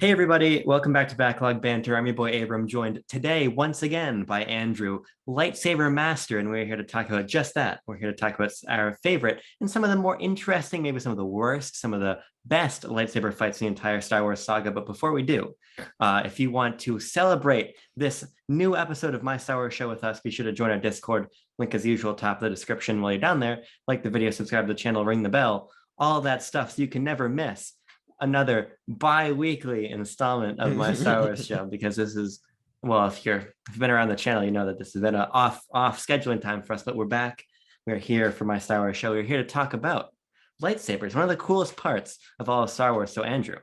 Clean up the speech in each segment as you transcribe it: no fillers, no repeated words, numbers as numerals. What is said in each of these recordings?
Hey everybody, welcome back to Backlog Banter. I'm your boy Abram, joined today once again by Andrew, Lightsaber Master, and we're here to talk about just that. We're here to talk about our favorite and some of the more interesting, maybe some of the worst, some of the best lightsaber fights in the entire Star Wars saga. But before we do, if you want to celebrate this new episode of My Star Wars Show with us, be sure to join our Discord. Link as usual, top of the description while you're down there. Like the video, subscribe to the channel, ring the bell, all that stuff so you can never miss another bi-weekly installment of My Star Wars Show, because this is, well, if you've been around the channel, you know that this has been an off scheduling time for us, but we're back. We're here for My Star Wars Show. We're here to talk about lightsabers, one of the coolest parts of all of Star Wars. So Andrew,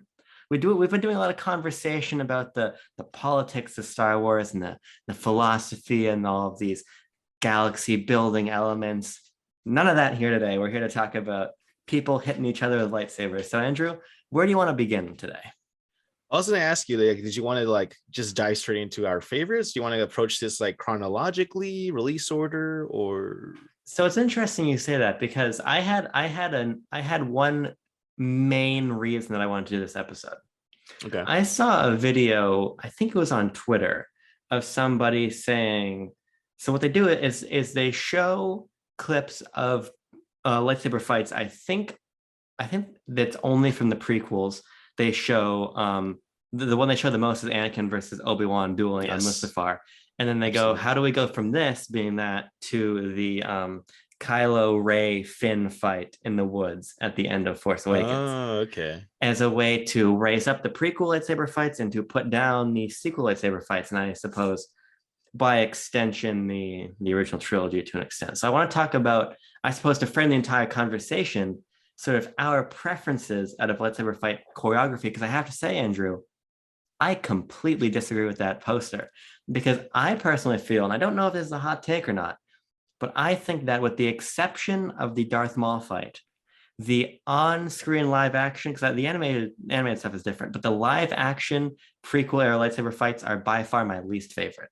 we've been doing a lot of conversation about the politics of Star Wars and the philosophy and all of these galaxy building elements. None of that here today. We're here to talk about people hitting each other with lightsabers. So Andrew, where do you want to begin today? I was going to ask you, like, did you want to just dive straight into our favorites? Do you want to approach this chronologically, release order, or? So it's interesting you say that, because I had one main reason that I wanted to do this episode. Okay. I saw a video, I think it was on Twitter, of somebody saying, so what they do is they show clips of lightsaber fights. I think that's only from the prequels. They show the one they show the most is Anakin versus Obi-Wan dueling on Mustafar, and then they go, how do we go from this being that to the Kylo Rey Finn fight in the woods at the end of Force Awakens? Oh, okay. As a way to raise up the prequel lightsaber fights and to put down the sequel lightsaber fights, and I suppose by extension the original trilogy to an extent. So I want to talk about, I suppose, to frame the entire conversation, sort of our preferences out of lightsaber fight choreography, because I have to say, Andrew, I completely disagree with that poster, because I personally feel, and I don't know if this is a hot take or not, but I think that with the exception of the Darth Maul fight, the on-screen live action, because the animated stuff is different, but the live action prequel era lightsaber fights are by far my least favorite.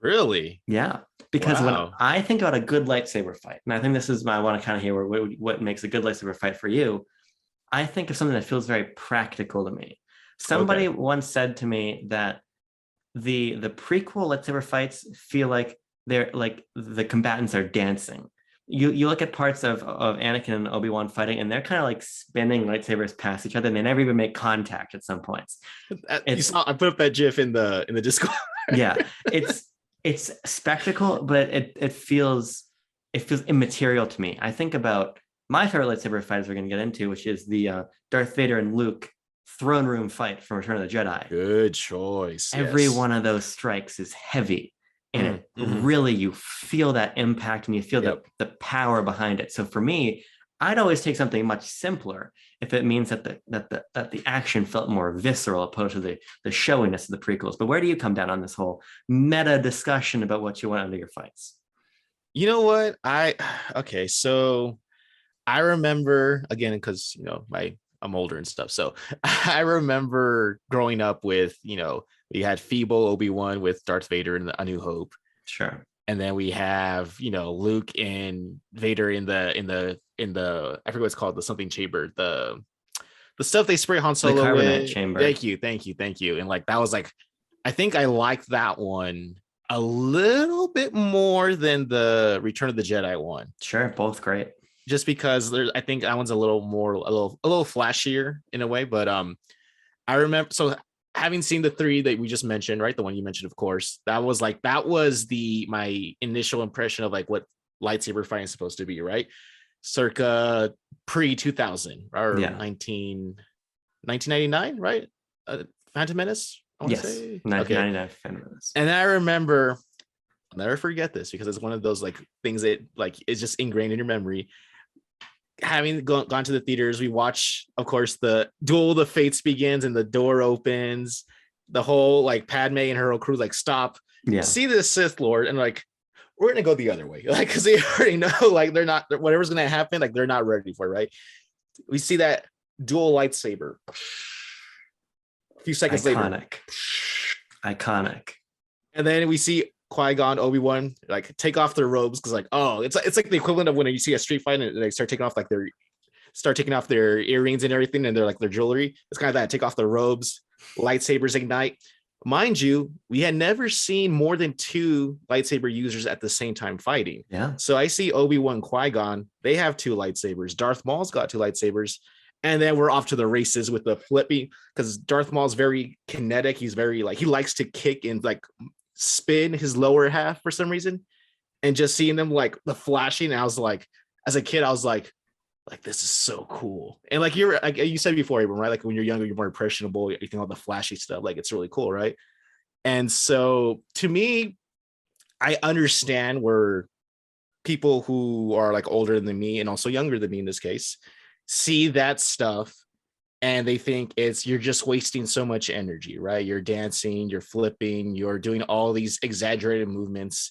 Really? Yeah. Because when I think about a good lightsaber fight, and I think this is I want to kind of hear what makes a good lightsaber fight for you, I think of something that feels very practical to me. Somebody once said to me that the prequel lightsaber fights feel like they're like the combatants are dancing. You look at parts of Anakin and Obi-Wan fighting, and they're kind of like spinning lightsabers past each other, and they never even make contact at some points. You saw, I put up that GIF in the Discord. Yeah, it's spectacle, but it feels immaterial to me. I think about my favorite lightsaber fight, as we're going to get into, which is the Darth Vader and Luke throne room fight from Return of the Jedi. Good choice. Every one of those strikes is heavy, and really, you feel that impact, and you feel the power behind it. So for me, I'd always take something much simpler if it means that the action felt more visceral opposed to the showiness of the prequels. But where do you come down on this whole meta discussion about what you want out of your fights? You know what? So I remember, again, because I'm older and stuff. So I remember growing up with, we had feeble Obi-Wan with Darth Vader in A New Hope. Sure. And then we have, Luke and Vader in the I forget what it's called, the something chamber, the stuff they spray Han Solo the carbonite with. chamber. Thank you. And that was I think I liked that one a little bit more than the Return of the Jedi one. Sure, both great. Just because I think that one's a little flashier in a way. But I remember, so having seen the three that we just mentioned, right? The one you mentioned, of course, that was my initial impression of what lightsaber fighting is supposed to be, right? Circa pre-2000 or 1999, right? Phantom Menace, I want to say. 1999 Phantom Menace. And I remember, I'll never forget this, because it's one of those things that is just ingrained in your memory. Having gone to the theaters, we watch, of course, the Duel of the Fates begins, and the door opens. The whole Padme and her whole crew stop, see the Sith Lord, and we're gonna go the other way, because they already know they're not, whatever's gonna happen, they're not ready for it, right? We see that dual lightsaber. A few seconds later, iconic, and then we see Qui-Gon, Obi-Wan take off their robes, because it's like the equivalent of when you see a street fight and they start taking off start taking off their earrings and everything, and they're like their jewelry. It's kind of that. Take off the robes, lightsabers ignite. Mind you, we had never seen more than 2 lightsaber users at the same time fighting. Yeah. So I see Obi-Wan, Qui-Gon, they have 2 lightsabers. Darth Maul's got 2 lightsabers. And then we're off to the races with the flipping, because Darth Maul's very kinetic. He's very like, he likes to kick and like spin his lower half for some reason. And just seeing them like the flashing, I was like, as a kid, I was like this is so cool. And like you said before, Abram, right? Like when you're younger, you're more impressionable. You think all the flashy stuff, like it's really cool, right? And so to me, I understand where people who are like older than me and also younger than me in this case see that stuff and they think you're just wasting so much energy, right? You're dancing, you're flipping, you're doing all these exaggerated movements.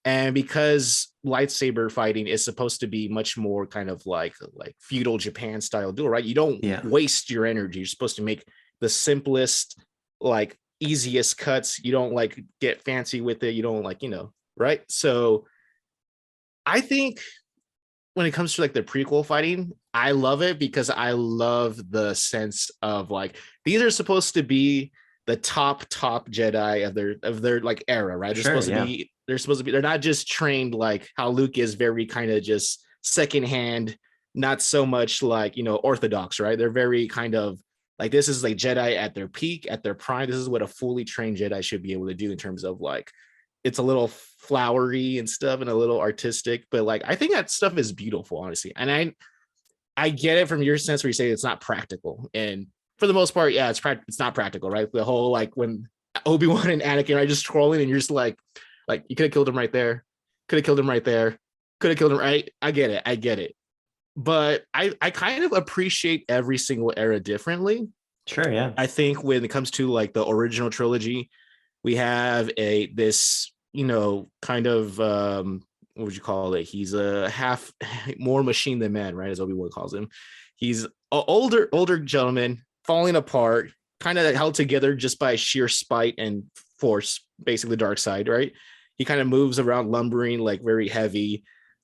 And because lightsaber fighting is supposed to be much more kind of like feudal Japan style duel, right? You don't waste your energy. You're supposed to make the simplest, like easiest cuts. You don't like get fancy with it. You don't like, right? So I think when it comes to like the prequel fighting, I love it because I love the sense of like, these are supposed to be the top Jedi of their like era, right? They're supposed to be, they're not just trained like how Luke is, very kind of just secondhand, not so much like, orthodox, right? They're very kind of like, this is like Jedi at their peak, at their prime. This is what a fully trained Jedi should be able to do in terms of like, it's a little flowery and stuff and a little artistic, but like, I think that stuff is beautiful, honestly. And I get it from your sense where you say it's not practical. And for the most part, yeah, it's not practical, right? The whole, like when Obi-Wan and Anakin are just scrolling and you're just like you could have killed him right there, could have killed him right there, could have killed him right. I get it. But I kind of appreciate every single era differently. Sure, yeah. I think when it comes to like the original trilogy, we have this, kind of what would you call it? He's a half more machine than man, right? As Obi-Wan calls him. He's an older gentleman falling apart, kind of held together just by sheer spite and force, basically dark side, right? He kind of moves around lumbering, like very heavy.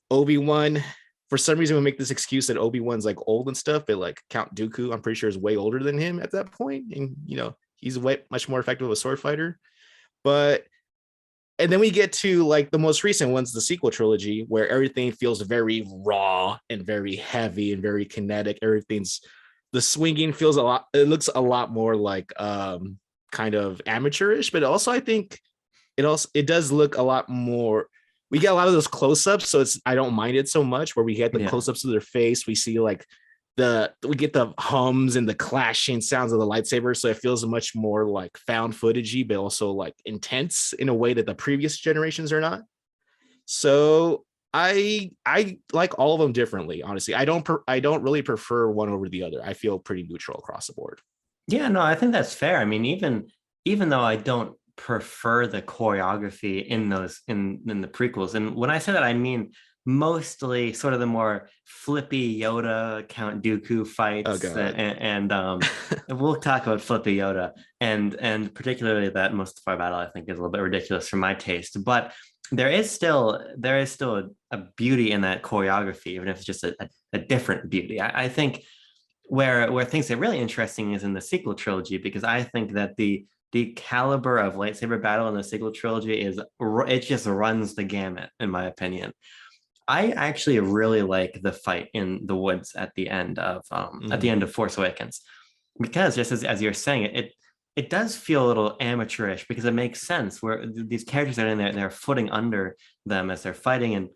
Obi-Wan, for some reason, we make this excuse that Obi-Wan's like old and stuff, but like Count Dooku, I'm pretty sure is way older than him at that point. And, he's much more effective of a sword fighter. And then we get to like the most recent ones, the sequel trilogy, where everything feels very raw and very heavy and very kinetic. The swinging feels it looks a lot more like kind of amateurish, but also I think it does look a lot more. We get a lot of those close-ups, so I don't mind it so much, where we get the close-ups of their face. We see like we get the hums and the clashing sounds of the lightsaber, so it feels much more like found footagey, but also like intense in a way that the previous generations are not. So I like all of them differently, honestly. I don't really prefer one over the other. I feel pretty neutral across the board. Yeah, no, I think that's fair. I mean, even though I don't prefer the choreography in the prequels, and when I say that, I mean mostly sort of the more flippy Yoda Count Dooku fights, and we'll talk about flippy Yoda, and particularly that Mustafar battle I think is a little bit ridiculous for my taste, but there is still a beauty in that choreography, even if it's just a different beauty. I think where things get really interesting is in the sequel trilogy, because I think that the caliber of lightsaber battle in the sequel trilogy it just runs the gamut, in my opinion. I actually really like the fight in the woods at the end of Force Awakens, because just as you're saying, it does feel a little amateurish, because it makes sense where these characters are in there, they're footing under them as they're fighting, and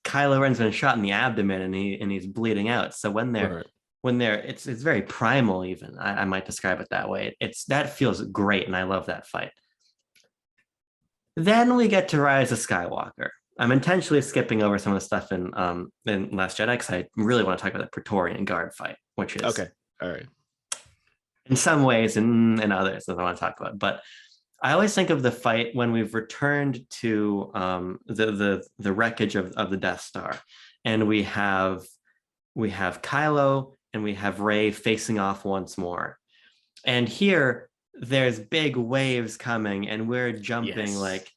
Kylo Ren's been shot in the abdomen and he's bleeding out. So when they're it's very primal, even I might describe it that way. That feels great, and I love that fight. Then we get to Rise of Skywalker. I'm intentionally skipping over some of the stuff in Last Jedi, because I really want to talk about the Praetorian Guard fight, which is okay. All right. In some ways, and others that I want to talk about. But I always think of the fight when we've returned to the wreckage of the Death Star, and we have Kylo and we have Rey facing off once more. And here there's big waves coming, and we're jumping like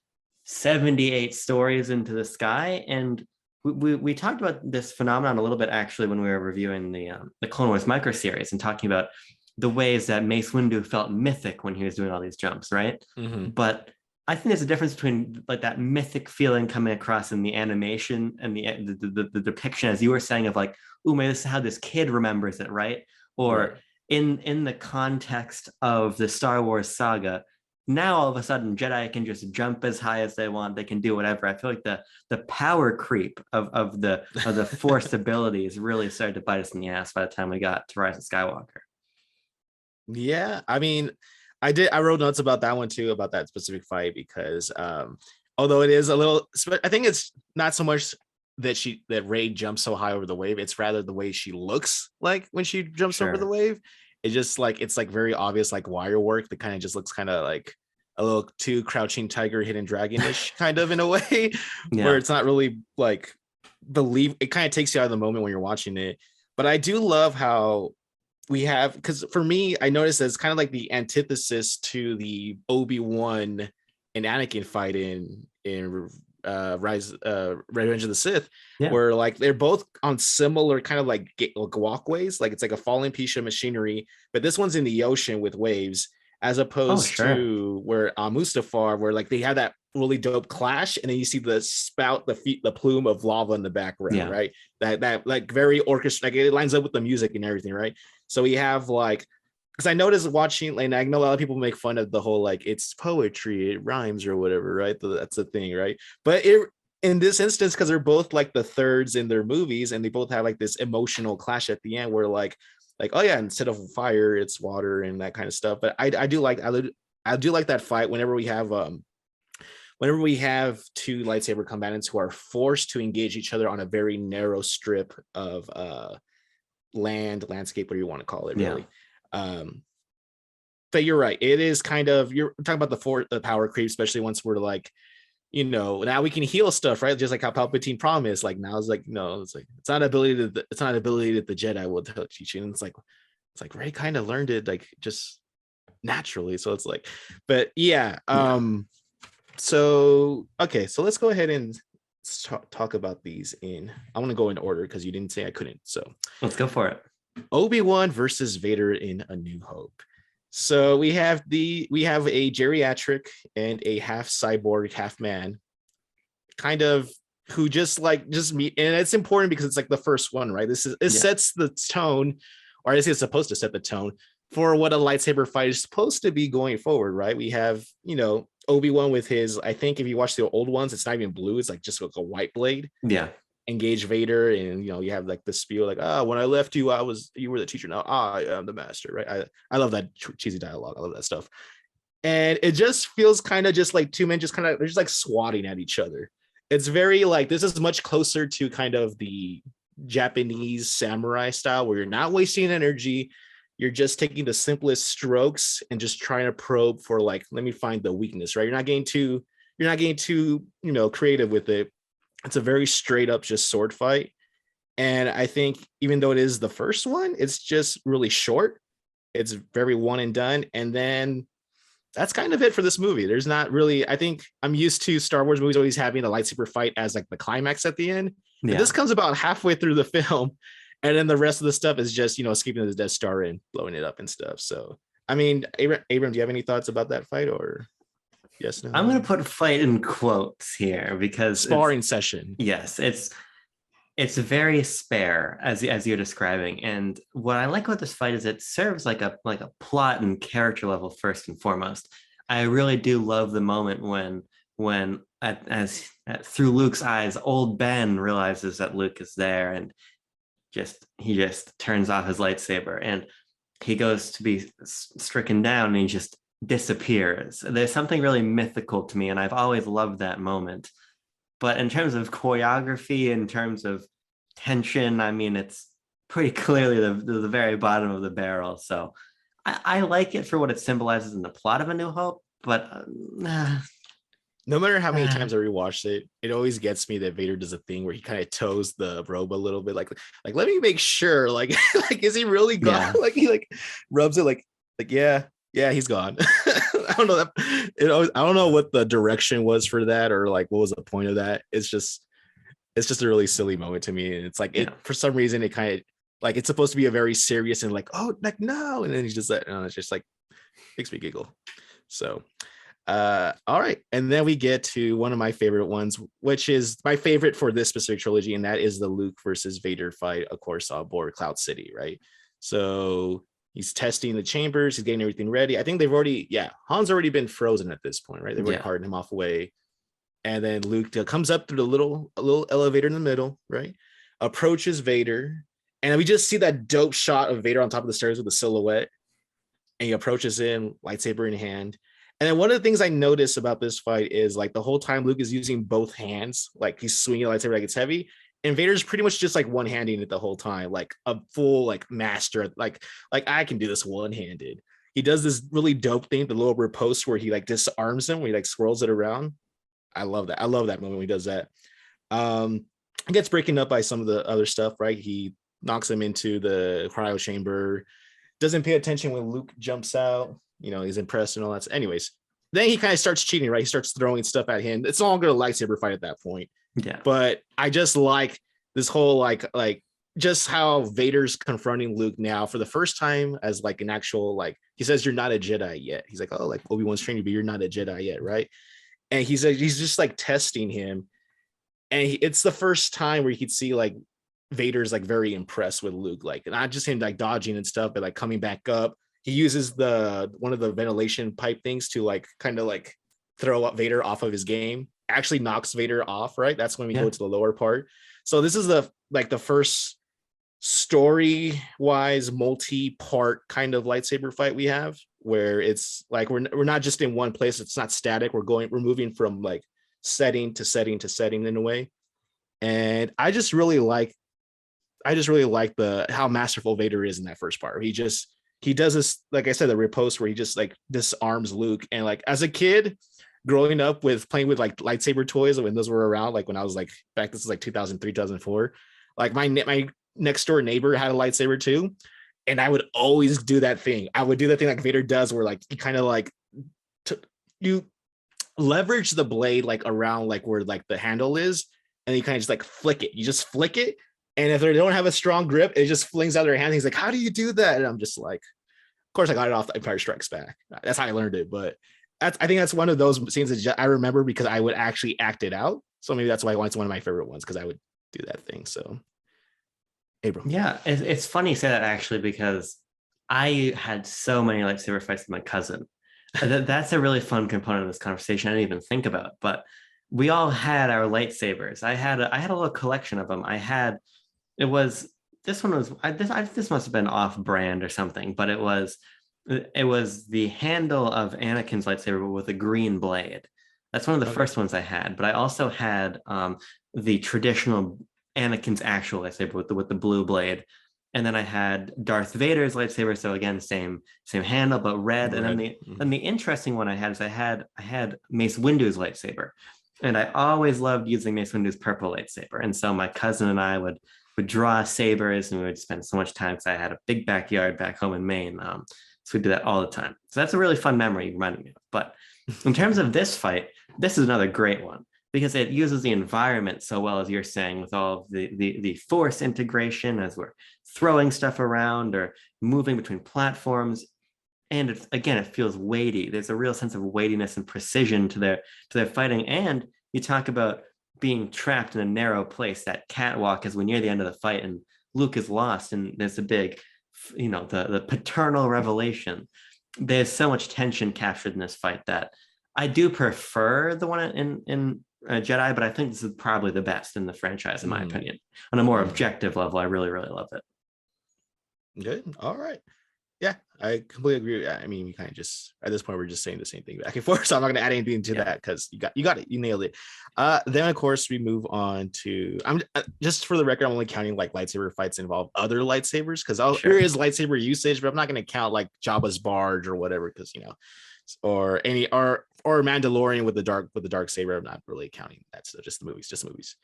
78 stories into the sky, and we talked about this phenomenon a little bit actually when we were reviewing the Clone Wars micro series and talking about the ways that Mace Windu felt mythic when he was doing all these jumps, right? Mhm. But I think there's a difference between like that mythic feeling coming across in the animation and the depiction, as you were saying, of like, oh, maybe this is how this kid remembers it, right? Right. Or in the context of the Star Wars saga, now all of a sudden Jedi can just jump as high as they want. They can do whatever. I feel like the power creep of the Force abilities really started to bite us in the ass by the time we got to Rise of Skywalker. Yeah, I mean, I wrote notes about that one too, about that specific fight, because although it is a little, I think it's not so much that Rey jumps so high over the wave, it's rather the way she looks like when she jumps over the Sure. wave. It's just like, it's like very obvious, like wire work that kind of just looks kind of like a little too Crouching Tiger, Hidden Dragonish kind of, in a way, where Yeah. it's not really like believe, it kind of takes you out of the moment when you're watching it. But I do love how we have, because for me, I noticed that it's kind of like the antithesis to the Obi-Wan and Anakin fight in Revenge of the Sith, Yeah. where like they're both on similar kind of like walkways, like it's like a falling piece of machinery, but this one's in the ocean with waves, as Oh, opposed sure. to where Mustafar, where like they have that really dope clash, and then you see the spout, the plume of lava in the background, Yeah. right? That like very orchestra, like it lines up with the music and everything, right? So we have like, because I noticed watching, like, I know a lot of people make fun of the whole like it's poetry, it rhymes or whatever, right? That's the thing, right? But it, in this instance, because they're both like the thirds in their movies, and they both have like this emotional clash at the end, where like oh yeah, instead of fire, it's water and that kind of stuff. But I do like, I do like that fight whenever we have two lightsaber combatants who are forced to engage each other on a very narrow strip of landscape, whatever you want to call it, Yeah. really. um but you're right, it is kind of, you're talking about the power creep, especially once we're like, now we can heal stuff, right? Just like how Palpatine promised. Like now it's like, no, it's like it's not ability that the Jedi will teach you. And it's like Rey kind of learned it like just naturally. So it's like, but yeah. Yeah. So okay, so let's go ahead and talk about these I want to go in order because you didn't say I couldn't. So Let's go for it. Obi-Wan versus Vader in A New Hope. So we have a geriatric and a half cyborg, half man, kind of, who just meet, and it's important because it's like the first one, right? It sets the tone, or I guess it's supposed to set the tone for what a lightsaber fight is supposed to be going forward, right? We have, Obi-Wan with his, I think if you watch the old ones, it's not even blue, it's like just like a white blade, Yeah. engage Vader, and you have like the spiel, like, when I left you, you were the teacher, now I am the master, right? I love that cheesy dialogue, I love that stuff. And it just feels kind of just like two men just kind of, they're just like swatting at each other. It's very like, this is much closer to kind of the Japanese samurai style, where you're not wasting energy, you're just taking the simplest strokes and just trying to probe for like, let me find the weakness, right? You're not getting too creative with it. It's a very straight up just sword fight. And I think even though it is the first one, it's just really short. It's very one and done. And then that's kind of it for this movie. There's not really, I think I'm used to Star Wars movies always having a lightsaber fight as like the climax at the end. But this Yeah. comes about halfway through the film. And then the rest of the stuff is just, escaping the Death Star and blowing it up and stuff. So, I mean, Abram, do you have any thoughts about that fight, or yes, I'm no? going to put fight in quotes here because Sparring session. yes, it's very spare as you're describing. And what I like about this fight is it serves like a plot and character level first and foremost. I really do love the moment when through Luke's eyes, old Ben realizes that Luke is there, and he just turns off his lightsaber and he goes to be stricken down and he just disappears. There's something really mythical to me, and I've always loved that moment. But in terms of choreography, in terms of tension, I mean, it's pretty clearly the very bottom of the barrel. So I like it for what it symbolizes in the plot of A New Hope, but No matter how many times I rewatched it, it always gets me that Vader does a thing where he kind of toes the robe a little bit, like let me make sure, like like is he really gone? yeah. Like he like rubs it, like yeah, he's gone. I don't know that I don't know what the direction was for that, or like what was the point of that. It's just it's just a really silly moment to me. And it's like, it for some reason, it kind of like, it's supposed to be a very serious and like, oh, like, no. And then he's just like, it's just like, makes me giggle. So, all right. And then we get to one of my favorite ones, which is my favorite for this specific trilogy. And that is the Luke versus Vader fight, of course, on board Cloud City, right? So he's testing the chambers, he's getting everything ready. I think they've already, Han's already been frozen at this point, right? They've already carted him off away. And then Luke comes up through a little elevator in the middle, right? Approaches Vader. And we just see that dope shot of Vader on top of the stairs with a silhouette. And he approaches him, lightsaber in hand. And then one of the things I noticed about this fight is like the whole time Luke is using both hands, like he's swinging a lightsaber like it's heavy. And Vader's pretty much just like one-handing it the whole time, like a full like master, like I can do this one-handed. He does this really dope thing, the little riposte where he like disarms him, where he like swirls it around. I love that. I love that moment when he does that. He gets breaking up by some of the other stuff, right? He knocks him into the cryo chamber, doesn't pay attention when Luke jumps out. He's impressed and all that. Anyways, then he kind of starts cheating, right? He starts throwing stuff at him. It's no longer a lightsaber fight at that point. Yeah. But I just like this whole like just how Vader's confronting Luke now for the first time as like an actual, like, he says, "You're not a Jedi yet." He's like, "Oh, like Obi-Wan's training, but you're not a Jedi yet, right?" And he's just like testing him. And it's the first time where you could see like Vader's like very impressed with Luke, like not just him like dodging and stuff, but like coming back up. He uses one of the ventilation pipe things to like kind of like throw up Vader off of his game. Actually knocks Vader off, right? That's when we go to the lower part. So this is the first story-wise multi-part kind of lightsaber fight we have, where it's like we're not just in one place. It's not static. We're moving from like setting to setting to setting in a way. And I just really like how masterful Vader is in that first part. He does this, like I said, the riposte where he just like disarms Luke. And like as a kid growing up with playing with like lightsaber toys when those were around, like when I was like back, this is like 2003, 2004, like my next door neighbor had a lightsaber too. And I would always do that thing. I would do that thing like Vader does, where like you kind of like you leverage the blade like around like where like the handle is, and you kind of just like flick it. You just flick it. And if they don't have a strong grip, it just flings out of their hand. He's like, "How do you do that?" And I'm just like, of course I got it off the Empire Strikes Back. That's how I learned it. But I think that's one of those scenes that I remember because I would actually act it out. So maybe that's why it's one of my favorite ones, because I would do that thing. So, Abram. Yeah, it's funny you say that actually, because I had so many lightsaber fights with my cousin. That's a really fun component of this conversation I didn't even think about. But we all had our lightsabers. I had a little collection of them. This must have been off brand or something, but it was the handle of Anakin's lightsaber with a green blade. That's one of the first ones I had. But I also had the traditional Anakin's actual lightsaber with the blue blade, and then I had Darth Vader's lightsaber. So again, same handle but red. And then the interesting one I had is I had Mace Windu's lightsaber, and I always loved using Mace Windu's purple lightsaber. And so my cousin and I would draw sabers, and we would spend so much time because I had a big backyard back home in Maine. So we do that all the time. So that's a really fun memory you reminded me of. But in terms of this fight, this is another great one because it uses the environment so well, as you're saying, with all of the force integration as we're throwing stuff around or moving between platforms. And it feels weighty. There's a real sense of weightiness and precision to their fighting. And you talk about being trapped in a narrow place, that catwalk as we near the end of the fight and Luke is lost and there's a big, the paternal revelation. There's so much tension captured in this fight that I do prefer the one in Jedi, but I think this is probably the best in the franchise, in my opinion. On a more objective level, I really, really love it. Good. All right. Yeah, I completely agree. I mean, we kind of just, at this point, we're just saying the same thing back and forth. So I'm not going to add anything to that because you got it. You nailed it. Then, of course, we move on to, just for the record, I'm only counting like lightsaber fights involve other lightsabers because there is lightsaber usage, but I'm not going to count like Jabba's barge or whatever because, or Mandalorian with the dark saber. I'm not really counting that. So just the movies.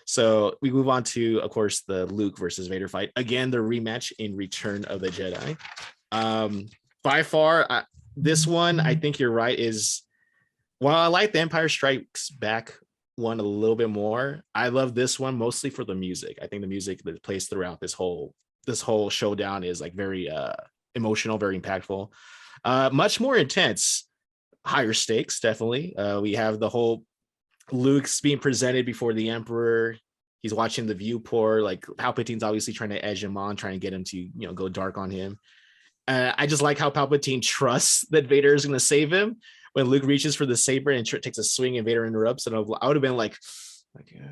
So we move on to, of course, the Luke versus Vader fight. Again, the rematch in Return of the Jedi. By far, this one, I think you're right, is, while I like the Empire Strikes Back one a little bit more. I love this one mostly for the music. I think the music that plays throughout this whole showdown is like very emotional, very impactful, much more intense, higher stakes, definitely. We have the whole Luke's being presented before the Emperor. He's watching the viewport. Like Palpatine's obviously trying to edge him on, trying to get him to go dark on him. I just like how Palpatine trusts that Vader is going to save him. When Luke reaches for the saber and takes a swing and Vader interrupts, and I would have been like yeah,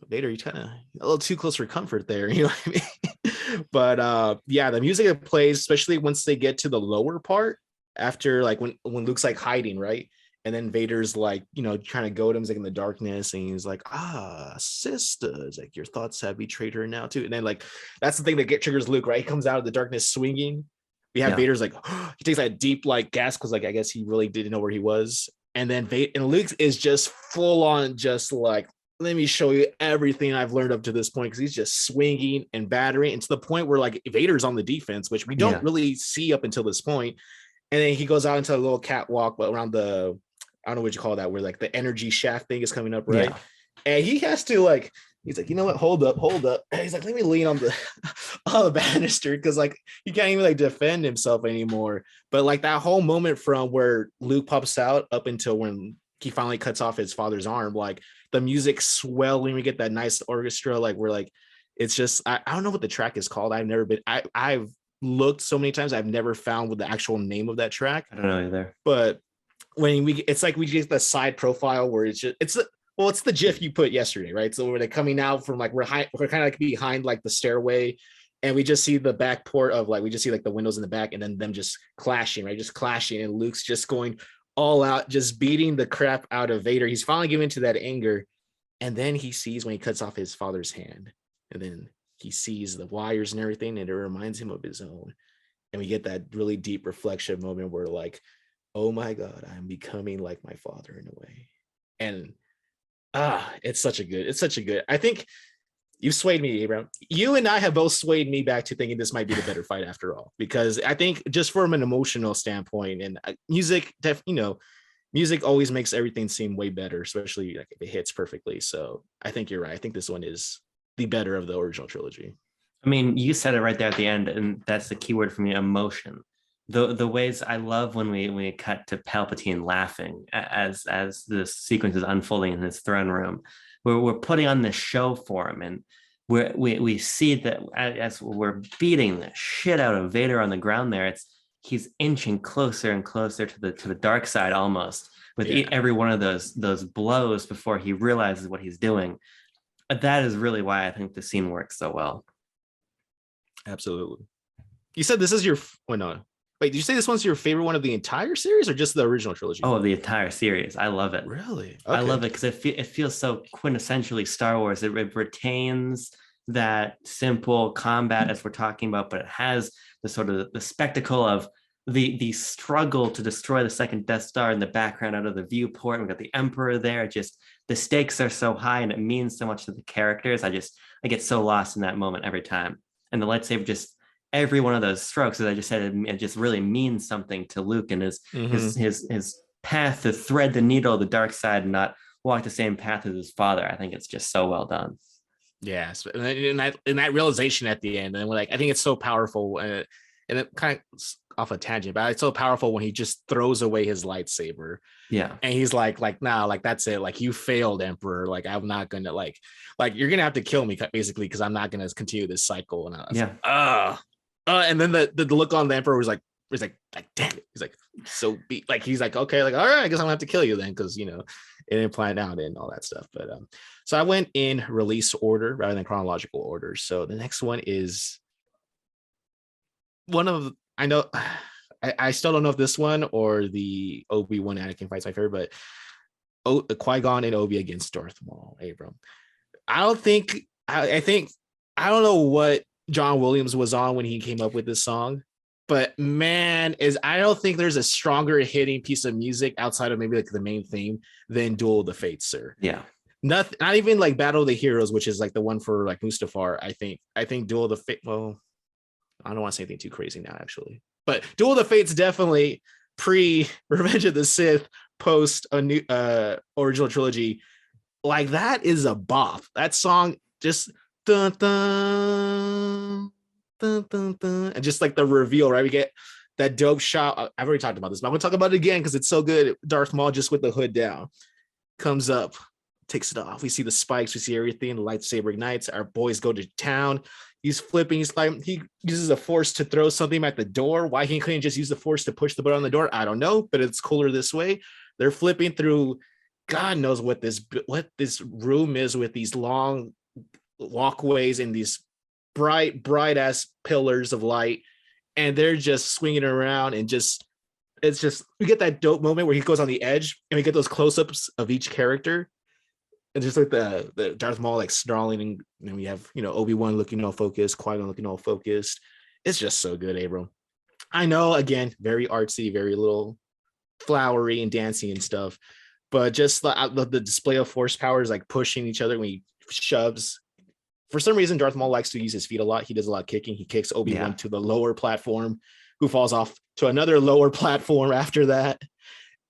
Vader, you kind of a little too close for comfort there, you know what I mean? But yeah, the music that plays, especially once they get to the lower part, after like when Luke's like hiding, right? And then Vader's like, trying to goad him, like in the darkness, and he's like, sisters, like your thoughts have betrayed her now too. And then like that's the thing that triggers Luke, right? He comes out of the darkness swinging. We have Vader's like he takes that deep like gasp because like I guess he really didn't know where he was, and then Luke is just full on just like, let me show you everything I've learned up to this point, because he's just swinging and battering, and to the point where like Vader's on the defense, which we don't really see up until this point. And then he goes out into a little catwalk around the, I don't know what you call that, where like the energy shaft thing is coming up, right? Yeah. And he has to like, he's like, you know what? Hold up. And he's like, let me lean on the banister, because like he can't even like defend himself anymore. But like that whole moment from where Luke pops out up until when he finally cuts off his father's arm, like the music swelling, we get that nice orchestra, like we're like, it's just I don't know what the track is called. I've never been. I've looked so many times. I've never found what the actual name of that track. I don't know either. But when it's like we get the side profile where it's the GIF you put yesterday, right? So where they're coming out from like we're kind of like behind like the stairway, and we just see the back port of like we just see like the windows in the back, and then them just clashing, right? Just clashing, and Luke's just going all out, just beating the crap out of Vader. He's finally giving to that anger, and then he sees when he cuts off his father's hand, and then he sees the wires and everything, and it reminds him of his own. And we get that really deep reflection moment where like, oh my God, I'm becoming like my father in a way. And it's such a good, I think you've swayed me, Abraham. You and I have both swayed me back to thinking this might be the better fight after all, because I think just from an emotional standpoint and music, music always makes everything seem way better, especially like if it hits perfectly. So I think you're right. I think this one is the better of the original trilogy. I mean, you said it right there at the end, and that's the key word for me: emotion. The ways I love when we cut to Palpatine laughing as the sequence is unfolding in his throne room. We're putting on this show for him, and we see that as we're beating the shit out of Vader on the ground there, he's inching closer and closer to the dark side almost with every one of those blows before he realizes what he's doing. That is really why I think the scene works so well. Absolutely. You said this is your no. Wait, did you say this one's your favorite one of the entire series or just the original trilogy? Oh, the entire series. I love it. Really? Okay. I love it because it feels so quintessentially Star Wars. It retains that simple combat as we're talking about, but it has the sort of the spectacle of the struggle to destroy the second Death Star in the background out of the viewport. We've got the Emperor there. Just the stakes are so high and it means so much to the characters. I get so lost in that moment every time. And the lightsaber, just every one of those strokes, as I just said, it just really means something to Luke and his path to thread the needle of the dark side and not walk the same path as his father. I think it's just so well done. Yes, and that realization at the end, and like I think it's so powerful, and it kind of off a tangent, but it's so powerful when he just throws away his lightsaber. Yeah, and he's like nah, like that's it, like you failed, Emperor. Like I'm not gonna like you're gonna have to kill me basically because I'm not gonna continue this cycle. And I was like, and then the look on the Emperor was like damn it. He's like so like he's like okay, like all right, I guess I'm gonna have to kill you then because it didn't plan out and all that stuff. But so I went in release order rather than chronological order. So the next one is one of I know I still don't know if this one or the Obi-Wan Anakin fight's my favorite, but Qui-Gon and Obi against Darth Maul, Abram. I think I don't know what John Williams was on when he came up with this song, but man, I don't think there's a stronger hitting piece of music outside of maybe like the main theme than Duel of the Fates, sir. Yeah. Not even like Battle of the Heroes, which is like the one for like Mustafar. I think Duel of the Fate. Well, I don't want to say anything too crazy now, actually. But Duel of the Fates definitely pre Revenge of the Sith, post a new original trilogy. like that is a bop. That song just dun, dun, dun, dun, dun, and just like the reveal, right? We get that dope shot. I've already talked about this, but I'm gonna talk about it again because it's so good. Darth Maul just with the hood down comes up, takes it off. We see the spikes, we see everything. The lightsaber ignites. Our boys go to town. He's flipping. He's like, he uses a force to throw something at the door. Why he couldn't just use the force to push the button on the door, I don't know, but it's cooler this way. They're flipping through. God knows what this room is with these long walkways and these bright ass pillars of light, and they're just swinging around and just it's just we get that dope moment where he goes on the edge and we get those close-ups of each character and just like the Darth Maul like snarling, and then we have Obi-Wan looking all focused, Qui-Gon looking all focused. It's just so good, Abram. I know, again, very artsy, very little flowery and dancing and stuff, but just the display of force powers like pushing each other when he shoves. For some reason, Darth Maul likes to use his feet a lot. He does a lot of kicking. He kicks Obi-Wan to the lower platform, who falls off to another lower platform after that.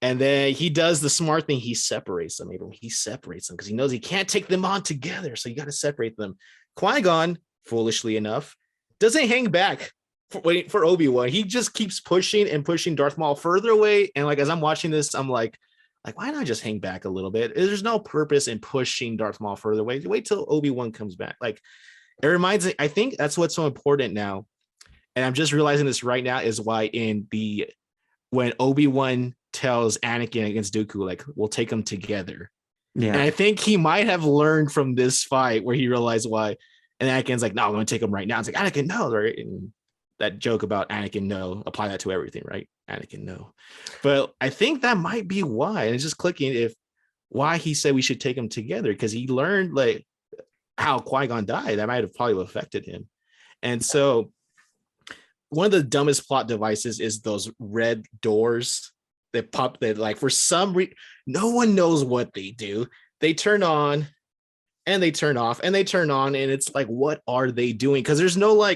And then he does the smart thing. He separates them. He separates them because he knows he can't take them on together. So you got to separate them. Qui-Gon, foolishly enough, doesn't hang back for Obi-Wan. He just keeps pushing and pushing Darth Maul further away. And like as I'm watching this, I'm like, why not just hang back a little bit? There's no purpose in pushing Darth Maul further away. Wait till Obi-Wan comes back. Like it reminds me, I think that's what's so important now. And I'm just realizing this right now is why when Obi-Wan tells Anakin against Dooku, like, we'll take them together. Yeah. And I think he might have learned from this fight where he realized why. And Anakin's like, no, I'm going to take him right now. It's like, Anakin, no, right? And that joke about Anakin, no, apply that to everything, right? Anakin, no. But I think that might be why. And it's just clicking why he said we should take them together, because he learned like how Qui-Gon died. That might have probably affected him. And so one of the dumbest plot devices is those red doors that pop that like for some reason, no one knows what they do. They turn on and they turn off and they turn on. And it's like, what are they doing? Because there's no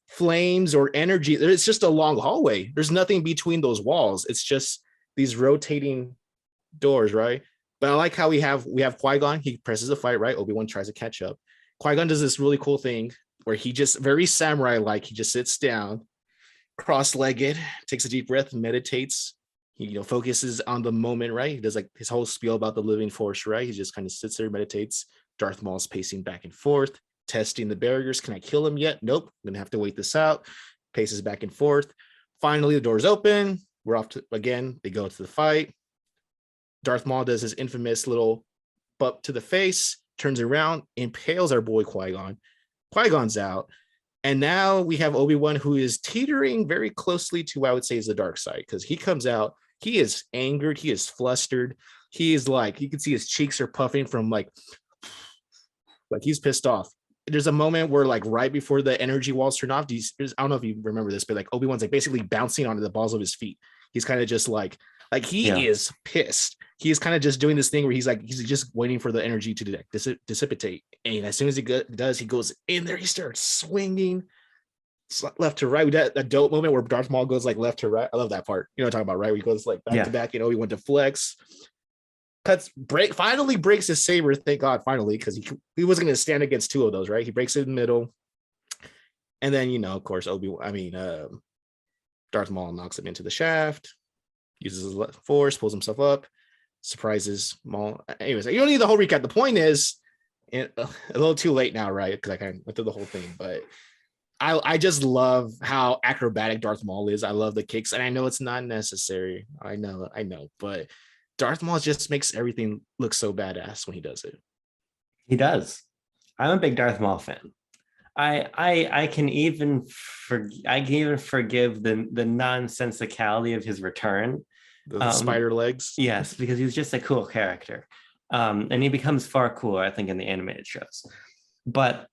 flames or energy. It's just a long hallway. There's nothing between those walls. It's just these rotating doors, right? But I like how we have Qui-Gon. He presses a fight, right? Obi-Wan tries to catch up. Qui-Gon does this really cool thing where he just very samurai-like, he just sits down, cross-legged, takes a deep breath, and meditates. He focuses on the moment, right? He does like his whole spiel about the living force, right? He just kind of sits there, meditates. Darth Maul's pacing back and forth, testing the barriers. Can I kill him yet? Nope. I'm gonna have to wait this out. Paces back and forth. Finally, the doors open. We're off to again. They go to the fight. Darth Maul does his infamous little bump to the face, turns around, impales our boy Qui-Gon. Qui-Gon's out. And now we have Obi-Wan, who is teetering very closely to what I would say is the dark side, because he comes out, he is angered, he is flustered. He is like, you can see his cheeks are puffing from like he's pissed off. There's a moment where like right before the energy walls turn off, I don't know if you remember this, but like Obi-Wan's like basically bouncing onto the balls of his feet. He's kind of just like he is pissed. He is kind of just doing this thing where he's just waiting for the energy to dissipate. And as soon as he does, he goes in there, he starts swinging left to right. We got a dope moment where Darth Maul goes like left to right. I love that part. You know what I'm talking about, right? Where he goes like back to back, and Obi-Wan deflects. Finally breaks his saber. Thank God, finally, because he wasn't going to stand against two of those, right? He breaks it in the middle. And then, of course, Darth Maul knocks him into the shaft, uses his force, pulls himself up, surprises Maul. Anyways, you don't need the whole recap. The point is, a little too late now, right? Because I kind of went through the whole thing, but I just love how acrobatic Darth Maul is. I love the kicks, and I know it's not necessary. I know, but Darth Maul just makes everything look so badass when he does it. He does. I'm a big Darth Maul fan. I can even forgive the nonsensicality of his return. The spider legs. Yes, because he's just a cool character. And he becomes far cooler, I think, in the animated shows. But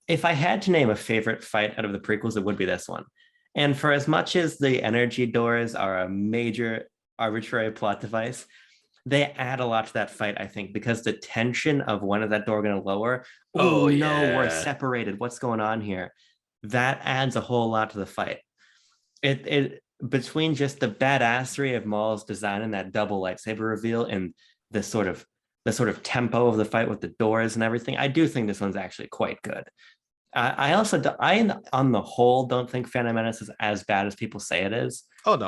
if I had to name a favorite fight out of the prequels, it would be this one. And for as much as the energy doors are a major arbitrary plot device, they add a lot to that fight, I think, because the tension of when is that door going to lower? Oh no, we're separated. What's going on here? That adds a whole lot to the fight. It between just the badassery of Maul's design and that double lightsaber reveal and the sort of the sort of tempo of the fight with the doors and everything. I do think this one's actually quite good. I also, on the whole, don't think Phantom Menace is as bad as people say it is. Oh no.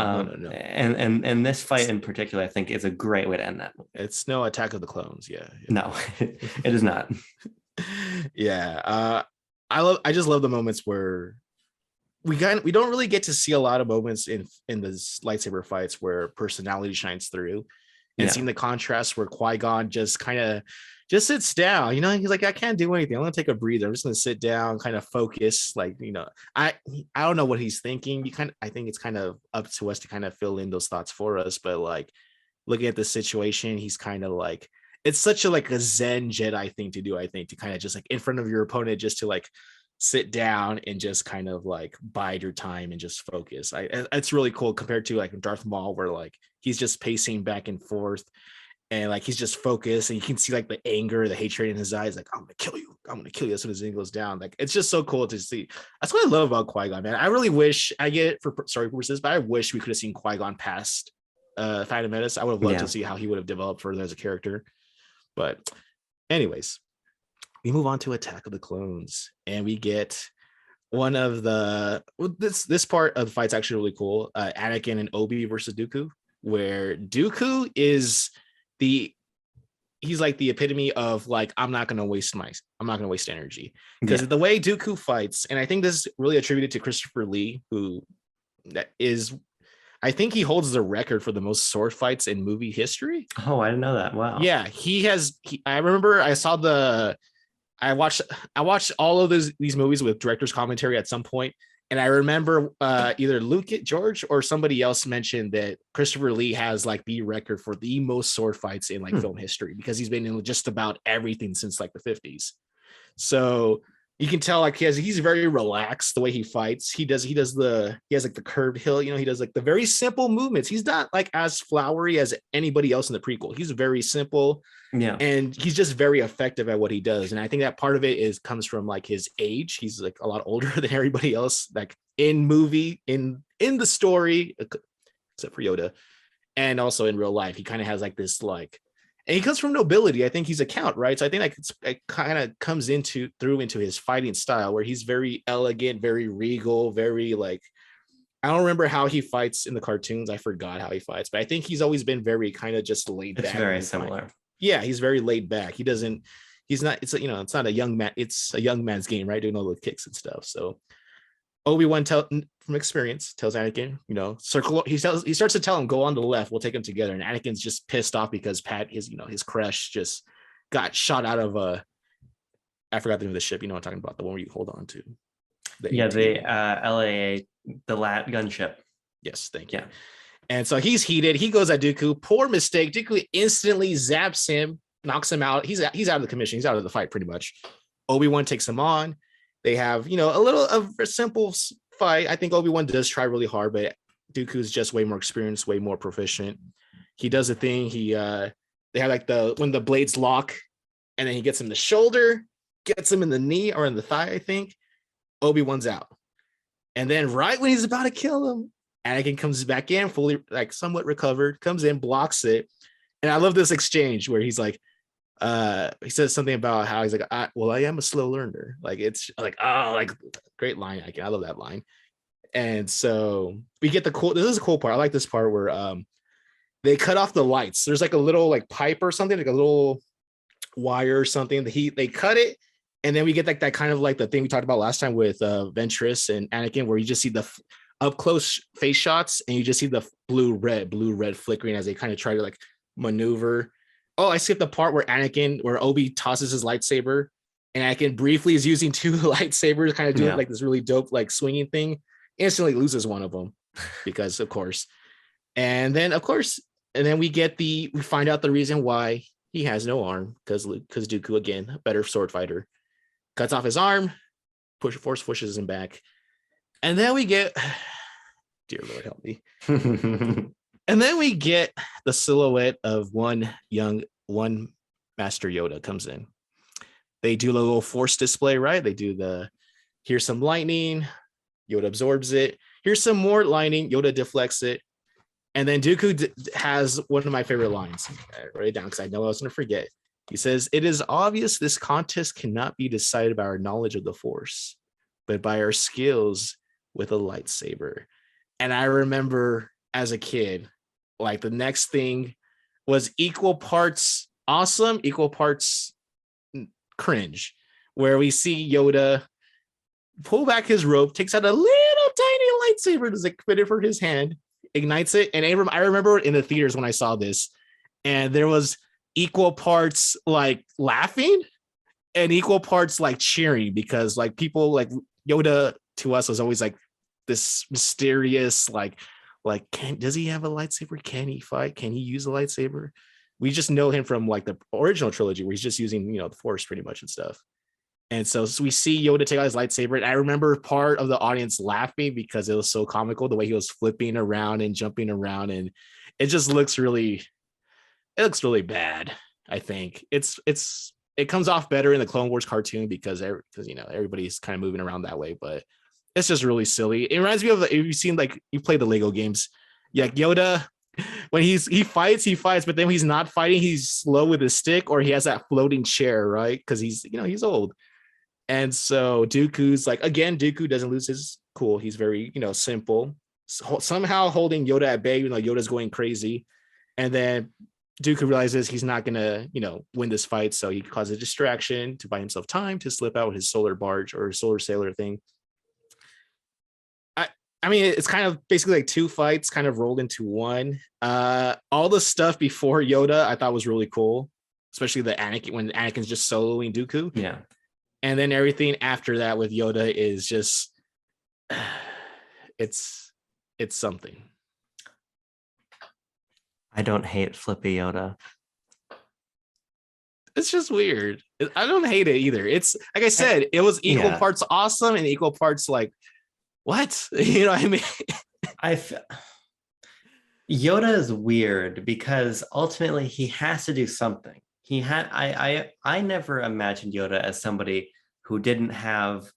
And this fight in particular, I think, is a great way to end that movie. It's no Attack of the Clones. Yeah. No, it is not. Yeah. I just love the moments where we don't really get to see a lot of moments in this lightsaber fights where personality shines through, and seeing the contrast where Qui-Gon just kind of just sits down. He's like, I can't do anything. I'm gonna take a breather. I'm just gonna sit down, kind of focus. Like, I don't know what he's thinking. I think it's kind of up to us to kind of fill in those thoughts for us. But like looking at the situation, he's kind of like, it's such a Zen Jedi thing to do. I think to kind of just like in front of your opponent, just to like sit down and just kind of like bide your time and just focus. It's really cool compared to like Darth Maul, where like he's just pacing back and forth and like he's just focused, and you can see like the anger, the hatred in his eyes, like, I'm gonna kill you as soon as he goes down. Like, it's just so cool to see. That's what I love about Qui-Gon, man. I really wish, I get it for story purposes, but I wish we could have seen Qui-Gon past Phantom Menace. I would have loved to see how he would have developed further as a character. But anyways, we move on to Attack of the Clones, and we get one of the this part of the fight's actually really cool. Anakin and Obi versus Dooku, where Dooku is he's like the epitome of like, I'm not gonna waste energy, because the way Dooku fights, and I think this is really attributed to Christopher Lee, who I think he holds the record for the most sword fights in movie history. Oh, I didn't know that. Wow. Yeah, I remember I watched all of these movies with director's commentary at some point, and I remember either George or somebody else mentioned that Christopher Lee has like the record for the most sword fights in like film history, because he's been in just about everything since like the 50s. So you can tell like he's very relaxed the way he fights. He has like the curved hill, he does like the very simple movements. He's not like as flowery as anybody else in the prequel. He's very simple. Yeah. And he's just very effective at what he does. And I think that part of it comes from like his age. He's like a lot older than everybody else, like in the story, except for Yoda. And also in real life, he kind of has like this like, and he comes from nobility. I think he's a count, right? So I think like it kind of comes through into his fighting style, where he's very elegant, very regal, very like, I don't remember how he fights in the cartoons. I forgot how he fights, but I think he's always been very kind of just laid back. It's very similar. Yeah, he's very laid back. It's not a young man. It's a young man's game, right? Doing all the kicks and stuff. So Obi-Wan from experience tells Anakin, circle. He starts to tell him, go on the left. We'll take him together. And Anakin's just pissed off because his crush just got shot out of I forgot the name of the ship. You know what I'm talking about? The one where you hold on to. The LAA, the LAT gunship. Yes, thank you. Yeah. And so he's heated. He goes at Dooku. Poor mistake. Dooku instantly zaps him, knocks him out. He's out of the commission. He's out of the fight pretty much. Obi-Wan takes him on. They have, a little of a simple fight. I think Obi-Wan does try really hard, but Dooku's just way more experienced, way more proficient. He does a thing. They have like when the blades lock, and then he gets him in the shoulder, gets him in the knee or in the thigh, I think. Obi-Wan's out. And then right when he's about to kill him, Anakin comes back in, fully like somewhat recovered, comes in, blocks it. And I love this exchange where he's like, he says something about how he's like, I am a slow learner. Like, it's like, oh, like great line. I love that line. And so we get this is a cool part. I like this part where they cut off the lights. There's like a little like pipe or something, like a little wire or something. They cut it. And then we get like that kind of like the thing we talked about last time with Ventress and Anakin, where you just see the up close face shots, and you just see the blue red flickering as they kind of try to like maneuver. Oh, I skipped the part where Obi tosses his lightsaber, and Anakin briefly is using two lightsabers, kind of doing like this really dope like swinging thing. Instantly loses one of them because of course. And then we find out the reason why he has no arm, because Dooku, again, a better sword fighter, cuts off his arm, force pushes him back. And then we get, dear Lord help me. And then we get the silhouette of one Master Yoda comes in. They do a little force display, right? They do here's some lightning, Yoda absorbs it. Here's some more lightning, Yoda deflects it. And then Dooku has one of my favorite lines. I wrote it down because I know I was going to forget. He says, "It is obvious this contest cannot be decided by our knowledge of the Force, but by our skills with a lightsaber." And I remember as a kid, like the next thing was equal parts awesome, equal parts cringe, where we see Yoda pull back his rope, takes out a little tiny lightsaber that's like fitted for his hand, ignites it. And Abram, I remember in the theaters when I saw this, and there was equal parts like laughing and equal parts like cheering, because like people like Yoda to us was always like this mysterious, does he have a lightsaber? Can he fight? Can he use a lightsaber? We just know him from like the original trilogy where he's just using, the Force pretty much and stuff. And so we see Yoda take out his lightsaber. And I remember part of the audience laughing because it was so comical, the way he was flipping around and jumping around. And it just looks really bad. I think it comes off better in the Clone Wars cartoon because everybody's kind of moving around that way, but it's just really silly. It reminds me of if you've seen, like, you play the Lego games. Yeah, Yoda, when he fights, but then when he's not fighting, he's slow with his stick, or he has that floating chair, right? Because he's old. And so Dooku's like, again, Dooku doesn't lose his cool. He's very, simple. Somehow holding Yoda at bay, Yoda's going crazy. And then Dooku realizes he's not going to, win this fight. So he causes a distraction to buy himself time to slip out with his solar barge or solar sailor thing. I mean, it's kind of basically like two fights kind of rolled into one. All the stuff before Yoda I thought was really cool, especially the Anakin, when Anakin's just soloing Dooku. Yeah. And then everything after that with Yoda is just, it's something. I don't hate Flippy Yoda. It's just weird. I don't hate it either. It's like I said, it was equal parts awesome and equal parts like, what? You know what I mean? Yoda is weird because ultimately he has to do something. I never imagined Yoda as somebody who didn't have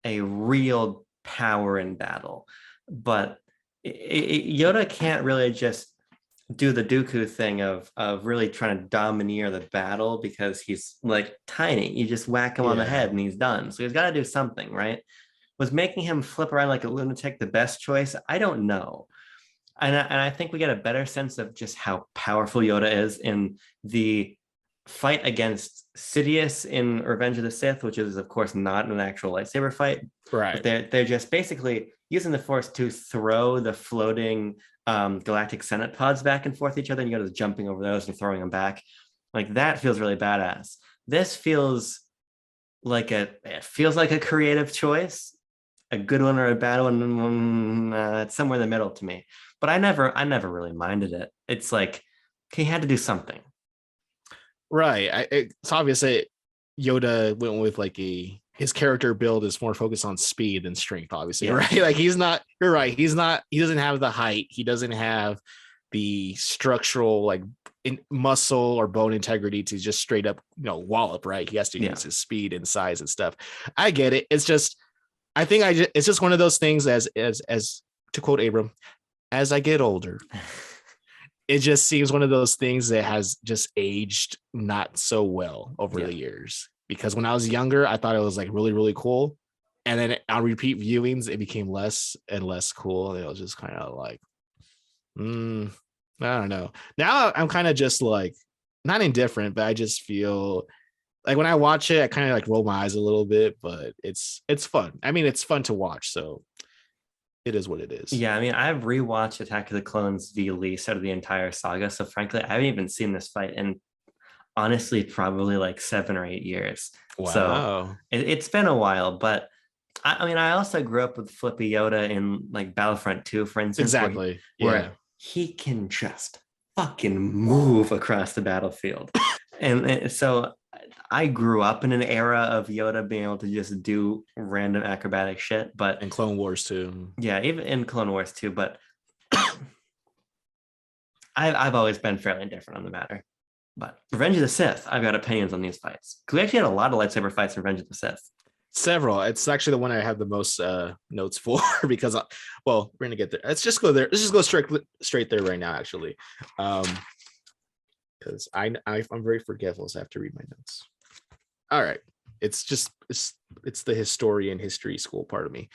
a real power in battle, but Yoda can't really just do the Dooku thing of really trying to domineer the battle because he's like tiny. You just whack him on the head and he's done. So he's got to do something, right? Was making him flip around like a lunatic the best choice? I don't know. And I think we get a better sense of just how powerful Yoda is in the fight against Sidious in Revenge of the Sith, which is, of course, not an actual lightsaber fight. Right. But they're just basically using the Force to throw the floating galactic Senate pods back and forth each other, and Yoda's jumping over those and throwing them back. Like, that feels really badass. This feels like a creative choice. A good one or a bad one, it's somewhere in the middle to me. But I never really minded it. It's like he had to do something. Right. It's obvious that Yoda went with like his character build is more focused on speed than strength, obviously, right? Like you're right. He doesn't have the height. He doesn't have the structural like muscle or bone integrity to just straight up, wallop, right? He has to use his speed and size and stuff. I get it. It's just, I think it's just one of those things as to quote Abram, as I get older, it just seems one of those things that has just aged not so well over the years. Because when I was younger, I thought it was like really, really cool. And then on repeat viewings, it became less and less cool. And it was just kind of like, I don't know. Now I'm kind of just like, not indifferent, but I just feel like when I watch it, I kind of like roll my eyes a little bit, but it's fun. I mean, it's fun to watch. So it is what it is. Yeah, I mean, I've rewatched Attack of the Clones the least out of the entire saga. So frankly, I haven't even seen this fight in honestly probably like 7 or 8 years. Wow. So it's been a while, but I mean, I also grew up with Flippy Yoda in like Battlefront 2, for instance. Exactly. Where he can just fucking move across the battlefield. and so I grew up in an era of Yoda being able to just do random acrobatic shit, but in Clone Wars too. Yeah, even in Clone Wars too, but I've always been fairly indifferent on the matter. But Revenge of the Sith, I've got opinions on these fights. Because we actually had a lot of lightsaber fights in Revenge of the Sith. Several. It's actually the one I have the most notes for because, we're gonna get there. Let's just go there. Let's just go straight there right now. Actually, because I'm very forgetful, so I have to read my notes. All right, it's the historian history school part of me,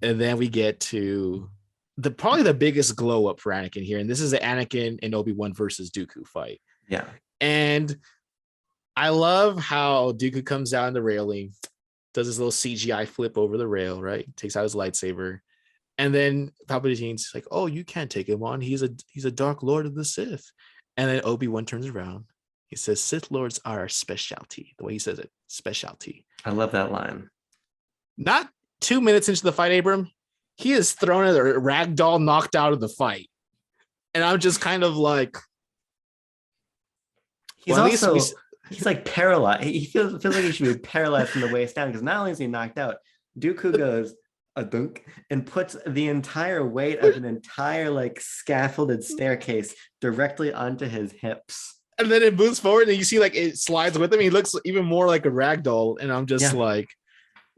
and then we get to probably the biggest glow up for Anakin here, and this is the Anakin and Obi-Wan versus Dooku fight. Yeah, and I love how Dooku comes out in the railing, does his little CGI flip over the rail, right? Takes out his lightsaber. And then Palpatine's like, "Oh, you can't take him on. He's a Dark Lord of the Sith." And then Obi-Wan turns around. He says, "Sith Lords are our specialty." The way he says it, specialty. I love that line. Not 2 minutes into the fight, Abram, he is thrown at a ragdoll, knocked out of the fight. And I'm just kind of like, he's like paralyzed. He feels like he should be paralyzed from the waist down, because not only is he knocked out, Dooku goes a dunk and puts the entire weight of an entire like scaffolded staircase directly onto his hips. And then it moves forward and you see like it slides with him. He looks even more like a rag doll. And I'm just like,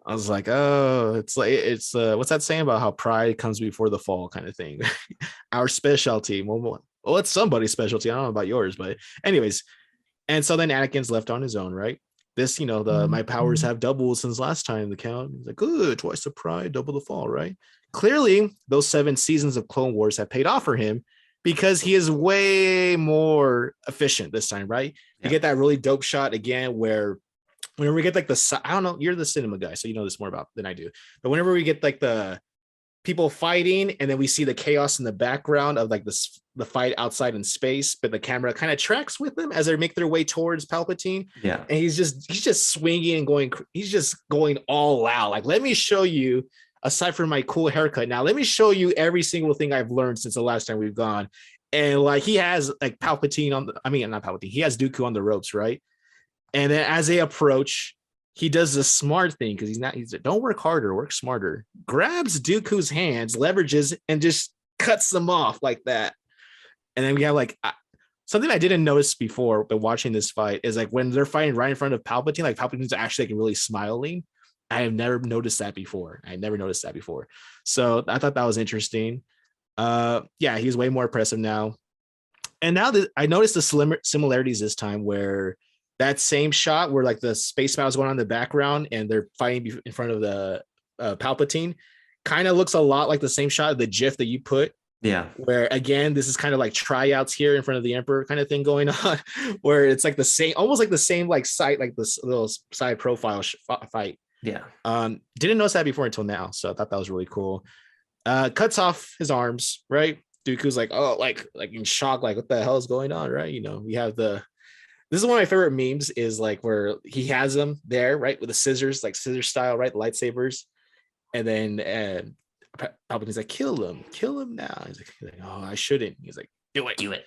I was like, oh, it's what's that saying about how pride comes before the fall kind of thing? Our specialty. Well, it's somebody's specialty. I don't know about yours, but anyways. And so then Anakin's left on his own, right? This, my powers have doubled since last time the count. He's like, good, twice the pride, double the fall, right? Clearly, those 7 seasons of Clone Wars have paid off for him, because he is way more efficient this time, right? You get that really dope shot again where whenever we get like I don't know, you're the cinema guy, so you know this more about than I do. But whenever we get like the people fighting and then we see the chaos in the background of like the fight outside in space, but the camera kind of tracks with them as they make their way towards Palpatine. Yeah. And he's just swinging and going, he's just going all out. Like, let me show you, aside from my cool haircut, now let me show you every single thing I've learned since the last time we've gone. And like, he has like Palpatine not Palpatine, he has Dooku on the ropes, right? And then as they approach, he does the smart thing, because he's don't work harder, work smarter. Grabs Dooku's hands, leverages, and just cuts them off like that. And then we have like something I didn't notice before, but watching this fight is like when they're fighting right in front of Palpatine, like Palpatine's actually like really smiling. I have never noticed that before. So I thought that was interesting. He's way more impressive now. And now that I noticed the similarities this time, where that same shot where like the space battle is going on in the background and they're fighting in front of the Palpatine, kind of looks a lot like the same shot of the GIF that you put. Yeah. Where again, this is kind of like tryouts here in front of the Emperor kind of thing going on, where it's like the same, almost like the same like site, like this little side profile fight. Yeah. Didn't notice that before until now, so I thought that was really cool. Cuts off his arms, right? Dooku's like, oh, like in shock, like what the hell is going on, right? We have this is one of my favorite memes, is like where he has them there, right, with the scissors, like scissor style, right, the lightsabers, and then Palpatine's like, kill him now. He's like, oh, I shouldn't. He's like, do it.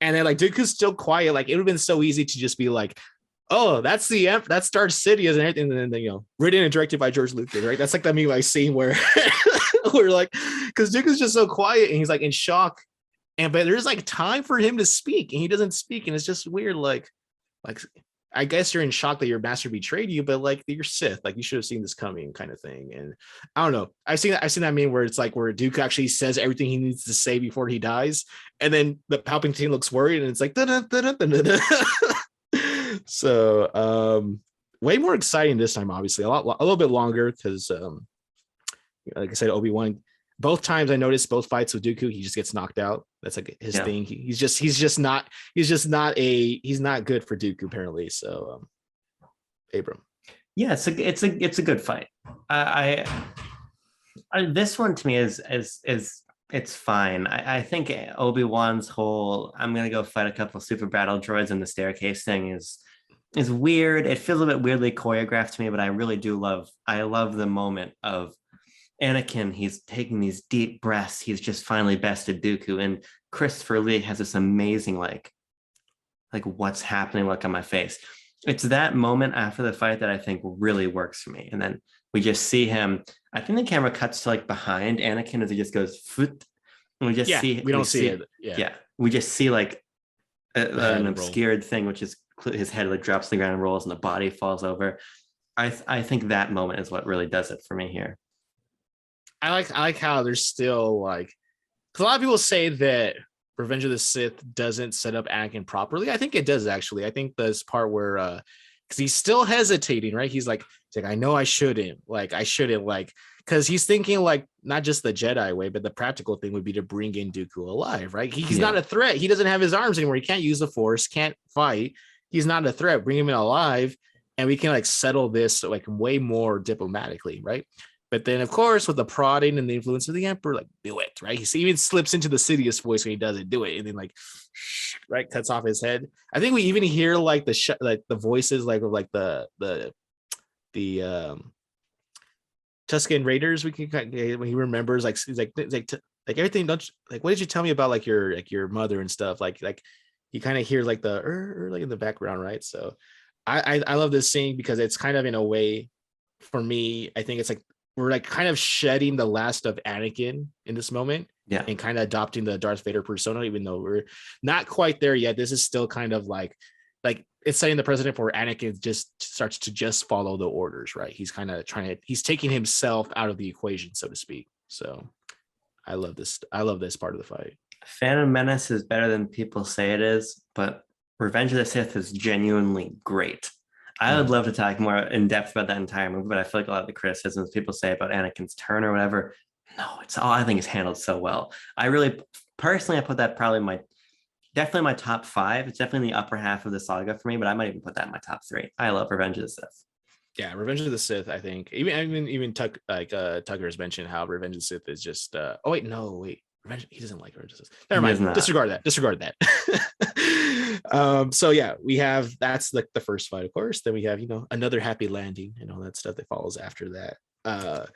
And then like Dooku's still quiet. Like, it would have been so easy to just be like, oh, that's that's Darth Sidious and everything, and then written and directed by George Lucas, right? That's like that meme I seen where we're like, because Dooku's just so quiet and he's like in shock. But there's like time for him to speak and he doesn't speak, and it's just weird. Like I guess you're in shock that your master betrayed you, but like you're Sith, like you should have seen this coming, kind of thing. And I don't know. I've seen that meme where it's like where Dooku actually says everything he needs to say before he dies, and then the Palpatine looks worried, and it's like so way more exciting this time. Obviously, a little bit longer because like I said, Obi-Wan. Both times I noticed both fights with Dooku, he just gets knocked out. That's like his thing. He's not good for Dooku apparently. So, Abram. Yeah, it's a good fight. I this one to me is it's fine. I think Obi-Wan's whole I'm gonna go fight a couple of super battle droids in the staircase thing is weird. It feels a bit weirdly choreographed to me, but I really do love the moment of Anakin. He's taking these deep breaths. He's just finally bested Dooku, and Christopher Lee has this amazing like what's happening look on my face. It's that moment after the fight that I think really works for me. And then we just see him. I think the camera cuts to like behind Anakin as he just goes foot, and we just see. We don't see it. Yeah, we just see like an obscured thing, which is his head like drops to the ground and rolls, and the body falls over. I think that moment is what really does it for me here. I like how there's still like, because a lot of people say that Revenge of the Sith doesn't set up Anakin properly. I think it does actually. I think this part where because he's still hesitating, right? He's like, I know I shouldn't, because he's thinking like not just the Jedi way, but the practical thing would be to bring in Dooku alive, right? He's not a threat. He doesn't have his arms anymore. He can't use the Force, can't fight. He's not a threat. Bring him in alive, and we can like settle this like way more diplomatically, right? But then, of course, with the prodding and the influence of the Emperor, like, do it, right? He even slips into the Sidious voice when he doesn't do it, and then like, right, cuts off his head. I think we even hear like the voices like of like the Tusken Raiders. We can when he remembers like he's like everything. Don't like what did you tell me about like your mother and stuff? Like you kind of hear like the like in the background, right? So I love this scene because it's kind of in a way for me. I think it's like we're like kind of shedding the last of Anakin in this moment, and kind of adopting the Darth Vader persona, even though we're not quite there yet. This is still kind of like it's setting the precedent for Anakin just starts to just follow the orders, right? He's kind of he's taking himself out of the equation, so to speak. So I love this part of the fight. Phantom Menace is better than people say it is, but Revenge of the Sith is genuinely great. I would love to talk more in depth about that entire movie, but I feel like a lot of the criticisms people say about Anakin's turn or whatever, no, it's all I think is handled so well. I really personally, I put that probably definitely my top 5. It's definitely in the upper half of the saga for me, but I might even put that in my top 3. I love Revenge of the Sith. Yeah, Revenge of the Sith. I think even Tucker has mentioned how Revenge of the Sith is just. Revenge. He doesn't like Revenge of the Sith. Never mind. Disregard that. So yeah, we have that's like the first fight, of course. Then we have another happy landing and all that stuff that follows after that. And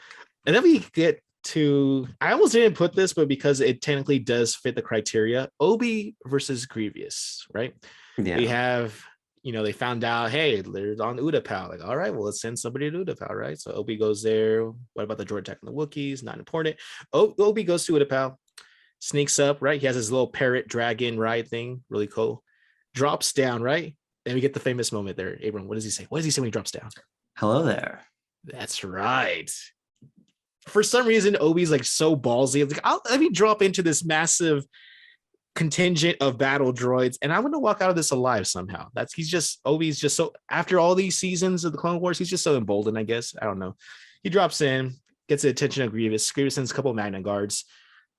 then we get to. I almost didn't put this, but because it technically does fit the criteria, Obi versus Grievous, right? Yeah. We have. They found out, hey, they're on Utapau. Like, all right, well, let's send somebody to Utapau, right? So Obi goes there. What about the droid attacking the Wookiees? Not important. Obi goes to Utapau, sneaks up, right? He has his little parrot dragon ride thing, really cool. Drops down, right? And we get the famous moment there. Abram, what does he say? What does he say when he drops down? Hello there. That's right. For some reason, Obi's like so ballsy. It's like, let me drop into this massive contingent of battle droids, and I'm going to walk out of this alive somehow. Obi's just so, after all these seasons of the Clone Wars, he's just so emboldened, I guess. I don't know. He drops in, gets the attention of Grievous. Grievous sends a couple of Magna Guards.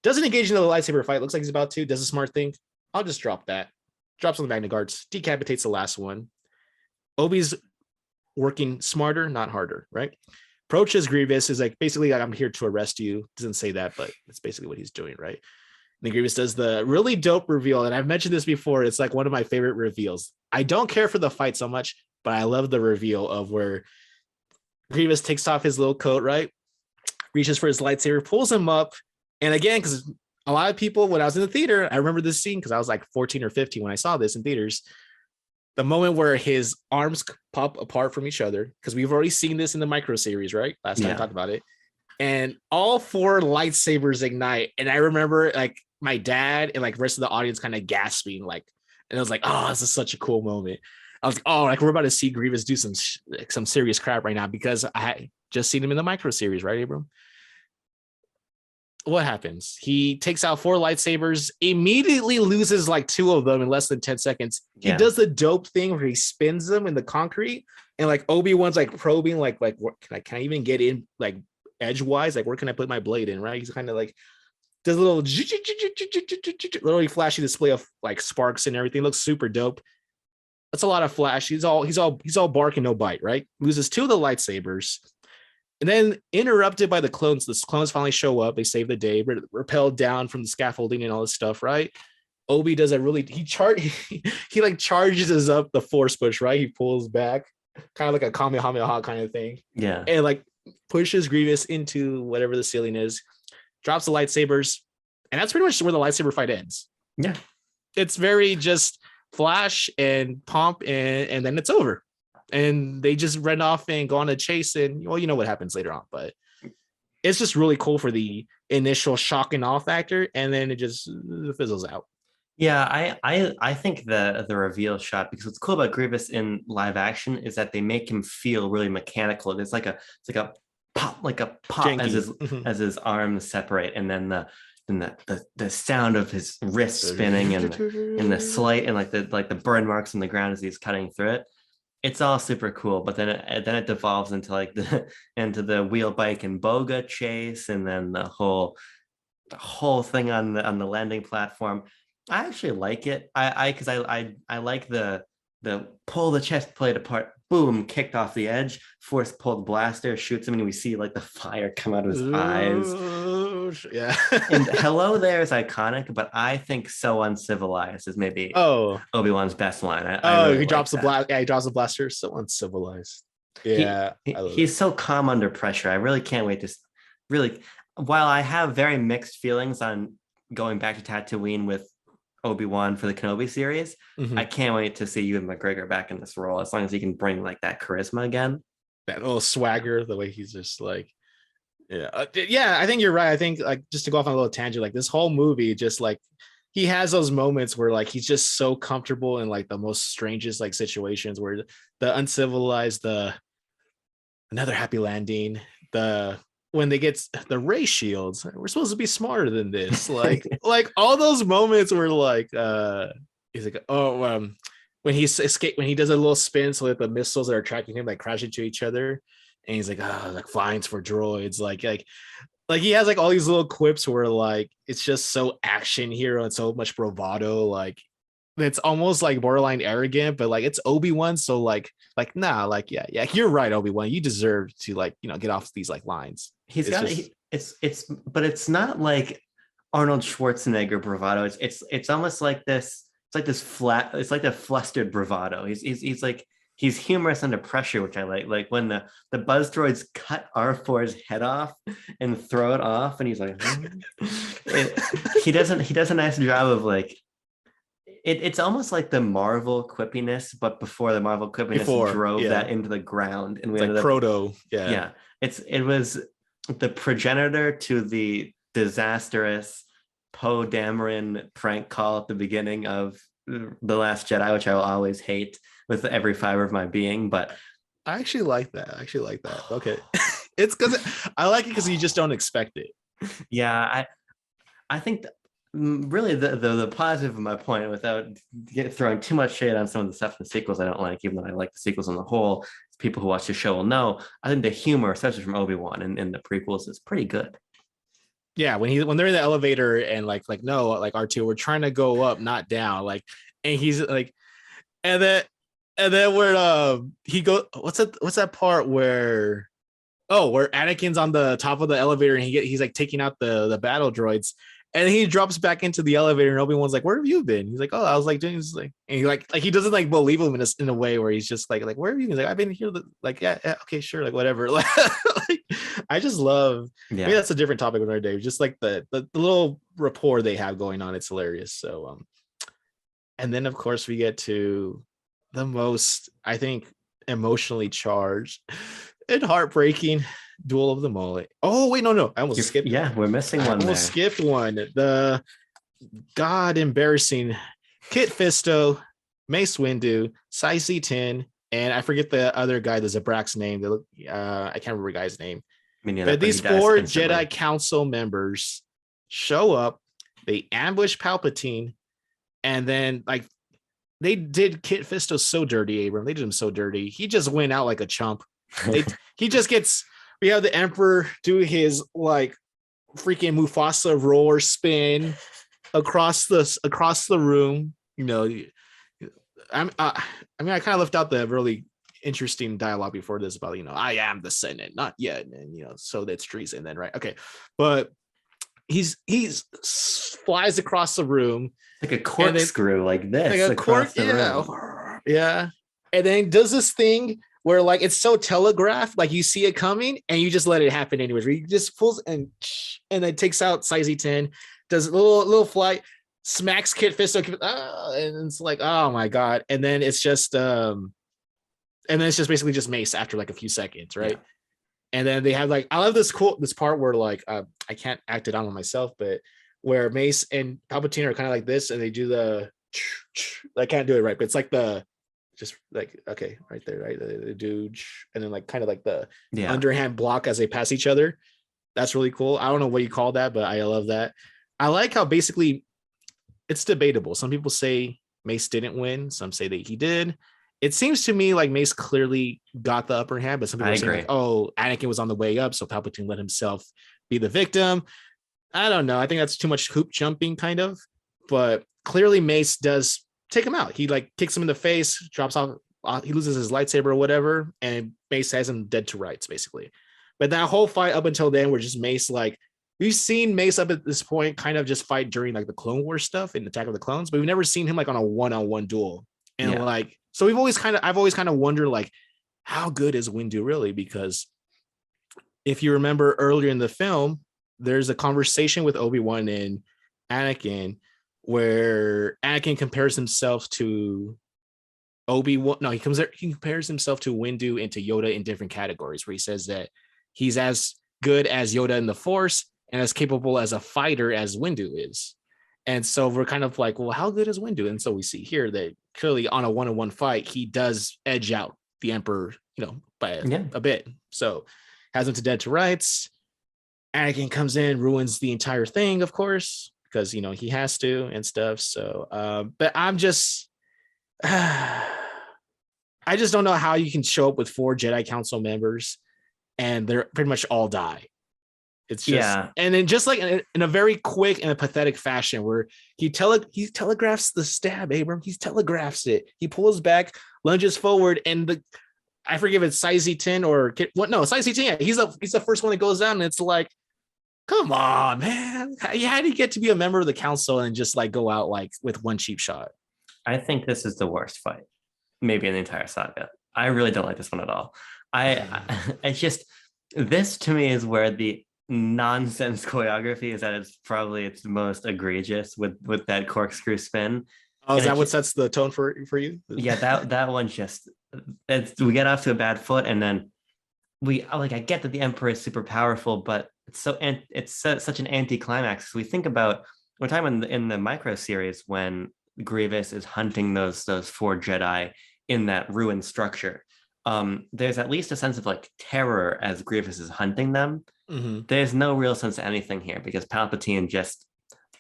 Doesn't engage in the lightsaber fight. Looks like he's about to. Does a smart thing. I'll just drop that. Drops on the Magna Guards. Decapitates the last one. Obi's working smarter, not harder, right? Approaches Grievous, is like, basically, I'm here to arrest you. Doesn't say that, but that's basically what he's doing, right? And Grievous does the really dope reveal. And I've mentioned this before. It's like one of my favorite reveals. I don't care for the fight so much, but I love the reveal of where Grievous takes off his little coat, right? Reaches for his lightsaber, pulls him up. And again, because a lot of people, when I was in the theater, I remember this scene because I was like 14 or 15 when I saw this in theaters. The moment where his arms pop apart from each other, because we've already seen this in the micro series, right? Last time I talked about it. And all 4 lightsabers ignite. And I remember like my dad and like the rest of the audience kind of gasping, like, and I was like, oh, this is such a cool moment. I was like, oh, like we're about to see Grievous do some serious crap right now, because I had just seen him in the micro series, right, Abram? What happens? He takes out 4 lightsabers, immediately loses like 2 of them in less than 10 seconds. He does the dope thing where he spins them in the concrete, and like Obi-Wan's like probing, like what can I even get in like edgewise? Like, where can I put my blade in? Right? He's kind of like does a little literally flashy display of like sparks and everything. Looks super dope. That's a lot of flash. He's all bark and no bite, right? Loses 2 of the lightsabers. And then interrupted by the clones. The clones finally show up. They save the day, repelled down from the scaffolding and all this stuff, right? Obi does he like charges up the force push, right? He pulls back, kind of like a Kamehameha kind of thing. Yeah. And like pushes Grievous into whatever the ceiling is, drops the lightsabers, and that's pretty much where the lightsaber fight ends. Yeah. It's very just flash and pomp, and then it's over. And they just run off and go on a chase, and well, you know what happens later on, but it's just really cool for the initial shock and awe factor, and then it just fizzles out. Yeah, I think the reveal shot, because what's cool about Grievous in live action is that they make him feel really mechanical. It's like a pop, as his arms separate, and then the and the sound of his wrist spinning and the slight and like the burn marks on the ground as he's cutting through it. It's all super cool, but then it devolves into like into the wheel bike and boga chase, and then the whole thing on the landing platform. I actually like it. I like the pull the chest plate apart, boom, kicked off the edge, force pulled blaster, shoots him, and we see like the fire come out of his eyes. Yeah. And hello there is iconic, but I think so uncivilized is maybe Oh. Obi-Wan's best line. Oh, really he drops the that. blast. Yeah, he drops the blaster. So uncivilized. Yeah, He's so calm under pressure. I really can't wait to really. While I have very mixed feelings on going back to Tatooine with Obi-Wan for the Kenobi series, I can't wait to see Ewan McGregor back in this role, as long as he can bring like that charisma again. That little swagger, the way he's just like, yeah. I think you're right. I think like just to go off on a little tangent, like this whole movie, just like he has those moments where like he's just so comfortable in like the most strangest like situations, where the uncivilized, the another happy landing, the when they get the ray shields, we're supposed to be smarter than this, like like all those moments were like he's like, oh, when he's when he does a little spin so that the missiles that are tracking him like crash into each other, and he's like, oh, like fines for droids, like he has like all these little quips where like it's just so action hero and so much bravado, like it's almost like borderline arrogant, but like it's Obi-Wan, so like nah, like yeah, you're right, Obi-Wan, you deserve to like get off these like lines. He's got but it's not like Arnold Schwarzenegger bravado. It's almost like this. It's like this flat. It's like the flustered bravado. He's like he's humorous under pressure, which I like. Like when the buzz droids cut R4's head off and throw it off, and he's like, he does a nice job of like. It's almost like the Marvel quippiness, but before the Marvel quippiness drove that into the ground, and we ended up proto. Yeah. It was the progenitor to the disastrous Poe Dameron prank call at the beginning of The Last Jedi, which I will always hate with every fiber of my being. But I actually like that. Okay. It's because I like it because you just don't expect it. Yeah, I think really the positive of my point, without throwing too much shade on some of the stuff in the sequels I don't like, even though I like the sequels on the whole, people who watch the show will know, I think the humor, especially from Obi-Wan in the prequels, is pretty good. Yeah, when they're in the elevator and like no, like R2, we're trying to go up, not down, like, and he's like, and then where he go, what's that part where Anakin's on the top of the elevator and he's like taking out the battle droids, and he drops back into the elevator, and Obi-Wan's like, where have you been? He's like, oh, I was like doing this, like, and he like he doesn't like believe him in a way where he's just like where have you been? He's like, I've been here, like yeah, okay, sure, like whatever. Like I just love, maybe that's a different topic another day, just like the little rapport they have going on. It's hilarious. So and then of course we get to the most, I think, emotionally charged and heartbreaking duel of them all. Oh wait, no, I almost skipped. Yeah, we're missing one. Almost skipped one. The god embarrassing Kit Fisto, Mace Windu, Saisi 10, and I forget the other guy, the Zabrak's name. I can't remember the guy's name. But these four Jedi Council members show up. They ambush Palpatine, and then like they did Kit Fisto so dirty, Abram. They did him so dirty. He just went out like a chump. He just gets. We have the Emperor do his like freaking Mufasa roar spin across the room. You know, I mean, I kind of left out the really interesting dialogue before this about, you know, I am the Senate, not yet, and you know, so that's treason then, right? Okay, but he's flies across the room like a corkscrew, like this, like a cork, yeah, and then does this thing where like it's so telegraphed, like you see it coming and you just let it happen anyways. Where he just pulls and then takes out Saisi 10, does a little flight, smacks Kit Fisto, and it's like, oh my god. And then it's just basically just Mace after like a few seconds, right? Yeah. And then they have like, I love this part where like I can't act it on myself, but where Mace and Palpatine are kind of like this, and they do the I can't do it right, but it's like the just like, okay, right there, right? The dude, and then like kind of like the underhand block as they pass each other. That's really cool. I don't know what you call that, but I love that. I like how basically it's debatable. Some people say Mace didn't win. Some say that he did. It seems to me like Mace clearly got the upper hand, but some people I are saying agree. like, oh, Anakin was on the way up, so Palpatine let himself be the victim. I don't know. I think that's too much hoop jumping, kind of. But clearly, Mace does take him out. He like kicks him in the face, drops off. He loses his lightsaber or whatever, and Mace has him dead to rights, basically. But that whole fight up until then, where just Mace like we've seen Mace up at this point kind of just fight during like the Clone Wars stuff in Attack of the Clones, but we've never seen him like on a one-on-one duel. And like, so I've always kind of wondered like, how good is Windu really? Because if you remember earlier in the film, there's a conversation with Obi-Wan and Anakin where Anakin compares himself to Obi-Wan. No, he compares himself to Windu and to Yoda in different categories, where he says that he's as good as Yoda in the Force and as capable as a fighter as Windu is. And so we're kind of like, well, how good is Windu? And so we see here that clearly on a one-on-one fight, he does edge out the Emperor, by a bit. So has him to dead to rights. Anakin comes in, ruins the entire thing, of course, because, he has to and stuff. So, but I'm just, I just don't know how you can show up with 4 Jedi Council members and they're pretty much all die. It's just, and then just like in a very quick and a pathetic fashion where he telegraphs the stab, Abram, he telegraphs it. He pulls back, lunges forward, and I forget if it's Size 10 or what? No, Size 10. Yeah, he's the first one that goes down, and it's like, come on, man. How do you get to be a member of the council and just like go out like with one cheap shot? I think this is the worst fight, maybe in the entire saga. I really don't like this one at all. It's just, this to me is where the nonsense choreography is at its most egregious with that corkscrew spin. Oh, is that what sets the tone for you? Yeah, that one just, we get off to a bad foot, and then I get that the Emperor is super powerful, but it's such an anticlimax. We think about one time in the micro series when Grievous is hunting those 4 Jedi in that ruined structure. There's at least a sense of like terror as Grievous is hunting them. Mm-hmm. There's no real sense of anything here because Palpatine just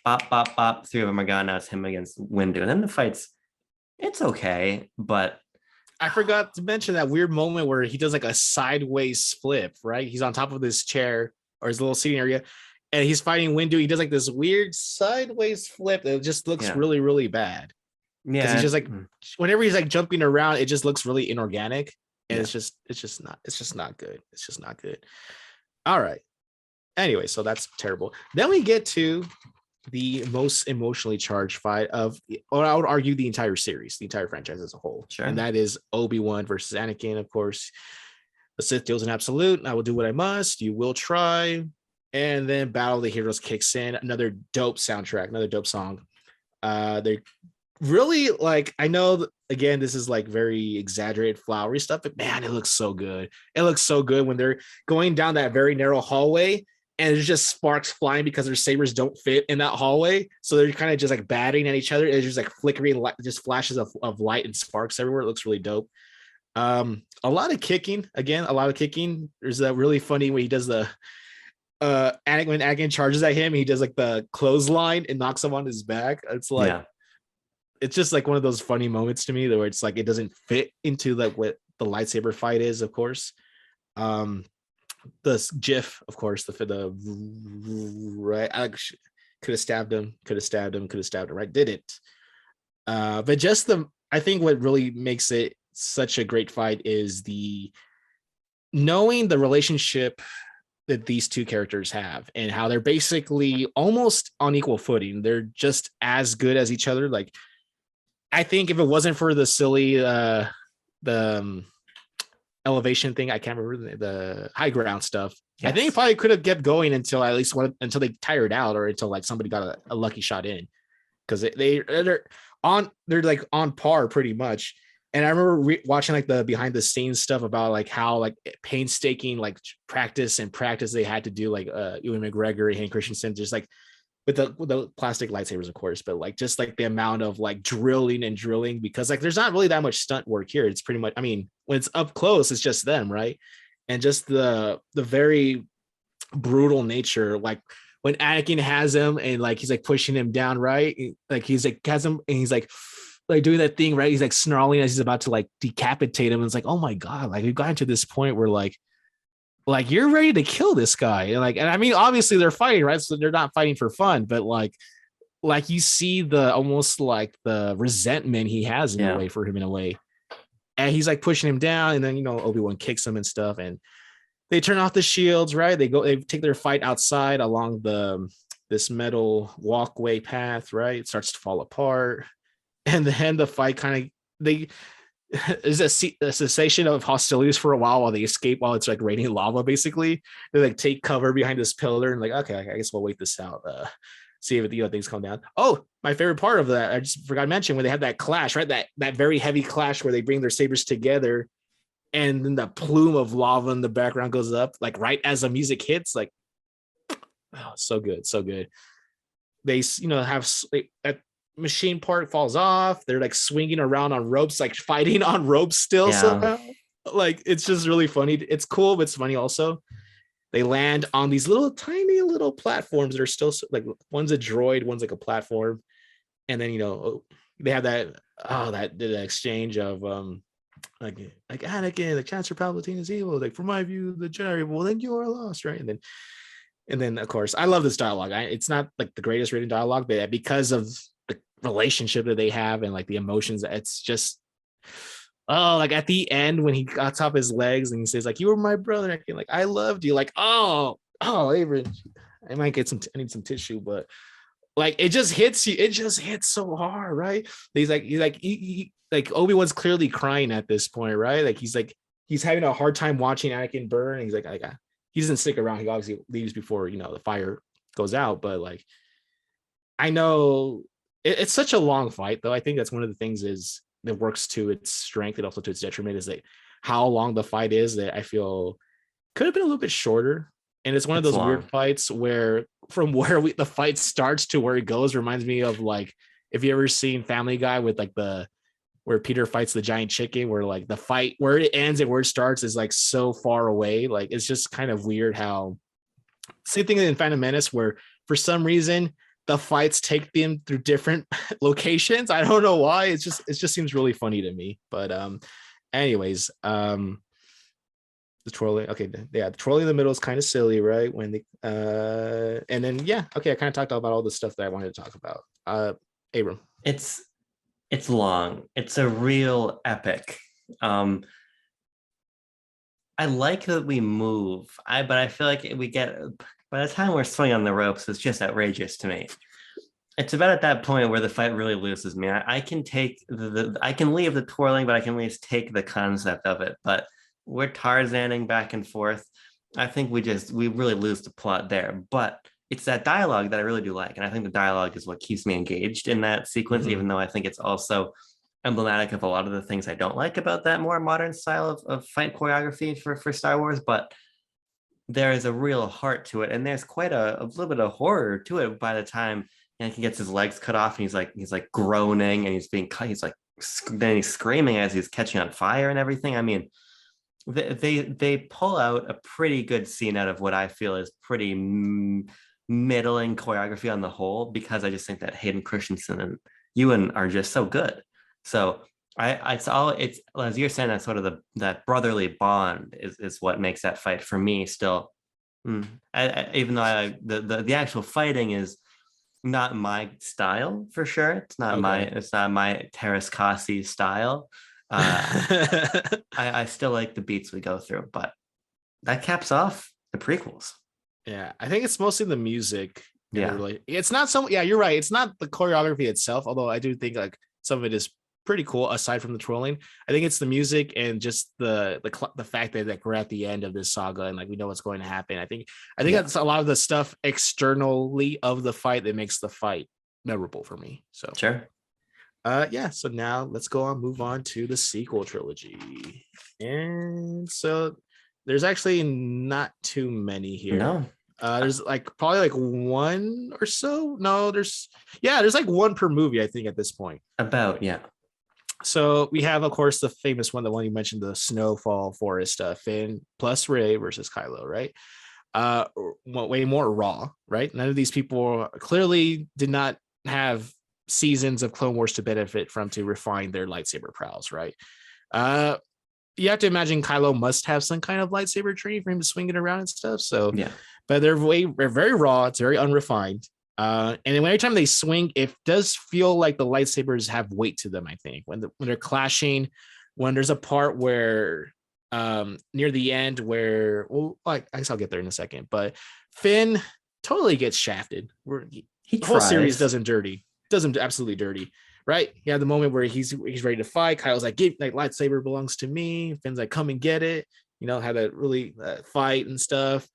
bop, bop, bop, 3 of them are gone. Now it's him against Windu. And then the fight's, it's okay, but I forgot to mention that weird moment where he does like a sideways flip, right? He's on top of this chair or his little seating area, and he's fighting Windu. He does like this weird sideways flip that just looks really, really bad. Yeah, he's just like, whenever he's like jumping around, it just looks really inorganic, and it's just not good. It's just not good. All right. Anyway, so that's terrible. Then we get to the most emotionally charged fight or I would argue the entire series, the entire franchise as a whole. Sure. And that is Obi-Wan versus Anakin, of course. The Sith deals an absolute. I will do what I must. You will try. And then Battle of the Heroes kicks in. Another dope soundtrack, another dope song. They're really like, I know, again, this is like very exaggerated flowery stuff, but man, it looks so good. It looks so good when they're going down that very narrow hallway and there's just sparks flying because their sabers don't fit in that hallway. So they're kind of just like batting at each other. It's just like flickering light, just flashes of light and sparks everywhere. It looks really dope. A lot of kicking. Again, a lot of kicking. There's a really funny when he does the Anakin, when Anakin charges at him, he does like the clothesline and knocks him on his back. It's like, it's just like one of those funny moments to me where it's like it doesn't fit into like what the lightsaber fight is, of course. The GIF, of course, the right, I could have stabbed him, right? Didn't. But just I think what really makes it such a great fight is the knowing the relationship that these two characters have and how they're basically almost on equal footing. They're just as good as each other. Like, I think if it wasn't for the silly elevation thing, I can't remember the high ground stuff. Yes. I think it probably could have kept going until at least until they tired out or until like somebody got a lucky shot in, because they're like on par pretty much. And I remember watching like the behind the scenes stuff about like how like painstaking like practice they had to do, like Ewan McGregor and Hayden Christensen, just like with the plastic lightsabers, of course, but like just like the amount of like drilling, because like there's not really that much stunt work here. It's pretty much, I mean, when it's up close, it's just them, right? And just the very brutal nature, like when Anakin has him and like he's like pushing him down, right? Like he's like has him and he's like doing that thing, right? He's like snarling as he's about to like decapitate him. And it's like, oh my god, like we've gotten to this point where like you're ready to kill this guy. And I mean, obviously they're fighting, right? So they're not fighting for fun, but like you see the almost like the resentment he has in a way for him in a way. And he's like pushing him down, and then Obi-Wan kicks him and stuff, and they turn off the shields, right? They take their fight outside along this metal walkway path, right? It starts to fall apart. And then the fight kind of there's a cessation of hostilities for a while they escape while it's like raining lava. Basically, they like take cover behind this pillar and like, okay, I guess we'll wait this out. See if things calm down. Oh, my favorite part of that, I just forgot to mention when they have that clash, right? That very heavy clash where they bring their sabers together, and then the plume of lava in the background goes up, like right as the music hits. Like, oh, so good, so good. They have that machine part falls off. They're like swinging around on ropes, like fighting on ropes still somehow. Like it's just really funny. It's cool, but it's funny also. They land on these tiny little platforms that are still like one's a droid, one's like a platform, and then they have the exchange of like Anakin, the Chancellor Palpatine is evil. Like from my view, the Jedi, well then you are lost, right? And then of course I love this dialogue. It's not like the greatest written dialogue, but because of the relationship that they have and like the emotions, it's just. Oh, like at the end when he got off his legs and he says like, you were my brother. I can like, I loved you. Like, oh, Avery, I might I need some tissue, but like, it just hits you. It just hits so hard. Right. He's like Obi-Wan's clearly crying at this point. Right. Like, he's having a hard time watching Anakin burn. He's like, he doesn't stick around. He obviously leaves before, the fire goes out. But like, I know it's such a long fight though. I think that's one of the things that works to its strength and also to its detriment is that how long the fight is that I feel could have been a little bit shorter. And it's one of those weird fights where from where the fight starts to where it goes reminds me of like, if you ever seen Family Guy with like where Peter fights the giant chicken, where like the fight where it ends and where it starts is like so far away. Like it's just kind of weird how same thing in Phantom Menace where for some reason the fights take them through different locations. I don't know why. It just seems really funny to me. But anyways, the twirling. Okay, yeah, the twirling in the middle is kind of silly, right? When and then I kind of talked about all the stuff that I wanted to talk about. Abram, it's long. It's a real epic. I like that we move. But I feel like we get. By the time we're swinging on the ropes, it's just outrageous to me. It's about at that point where the fight really loses me. I can take I can leave the twirling, but I can at least take the concept of it. But we're Tarzaning back and forth. I think we really lose the plot there. But it's that dialogue that I really do like. And I think the dialogue is what keeps me engaged in that sequence, even though I think it's also emblematic of a lot of the things I don't like about that more modern style of fight choreography for Star Wars. But there is a real heart to it, and there's quite a little bit of horror to it by the time Anakin gets his legs cut off, and he's like groaning, and he's being cut. He's like then he's screaming as he's catching on fire and everything. I mean, they pull out a pretty good scene out of what I feel is pretty middling choreography on the whole, because I just think that Hayden Christensen and Ewan are just so good. So it's as you're saying, that sort of that brotherly bond is what makes that fight for me still. Even though the actual fighting is not my style for sure. It's not my Terrace Kasi style. I still like the beats we go through, but that caps off the prequels. Yeah, I think it's mostly the music. Yeah, it's not so. Yeah, you're right. It's not the choreography itself, although I do think like some of it is pretty cool aside from the trolling. I think it's the music and just the fact that like we're at the end of this saga and like we know what's going to happen. I think that's a lot of the stuff externally of the fight that makes the fight memorable for me. So sure. So now let's move on to the sequel trilogy. And so there's actually not too many here. No. There's like probably like one or so. No, there's like one per movie, I think, at this point. So we have, of course, the famous one, the one you mentioned, the Snowfall Forest, Finn plus Rey versus Kylo, right? way more raw, right? None of these people clearly did not have seasons of Clone Wars to benefit from to refine their lightsaber prowess, right? Uh, you have to imagine Kylo must have some kind of lightsaber training for him to swing it around and stuff. So, Yeah. but they're very raw. It's very unrefined. And then every time they swing, it does feel like the lightsabers have weight to them. I think when they're clashing, when there's a part where near the end where, well, I guess I'll get there in a second, but Finn totally gets shafted. The whole series does him absolutely dirty. Right? Yeah, the moment where he's ready to fight, Kyle's like, lightsaber belongs to me. Finn's like, come and get it. Had a really fight and stuff.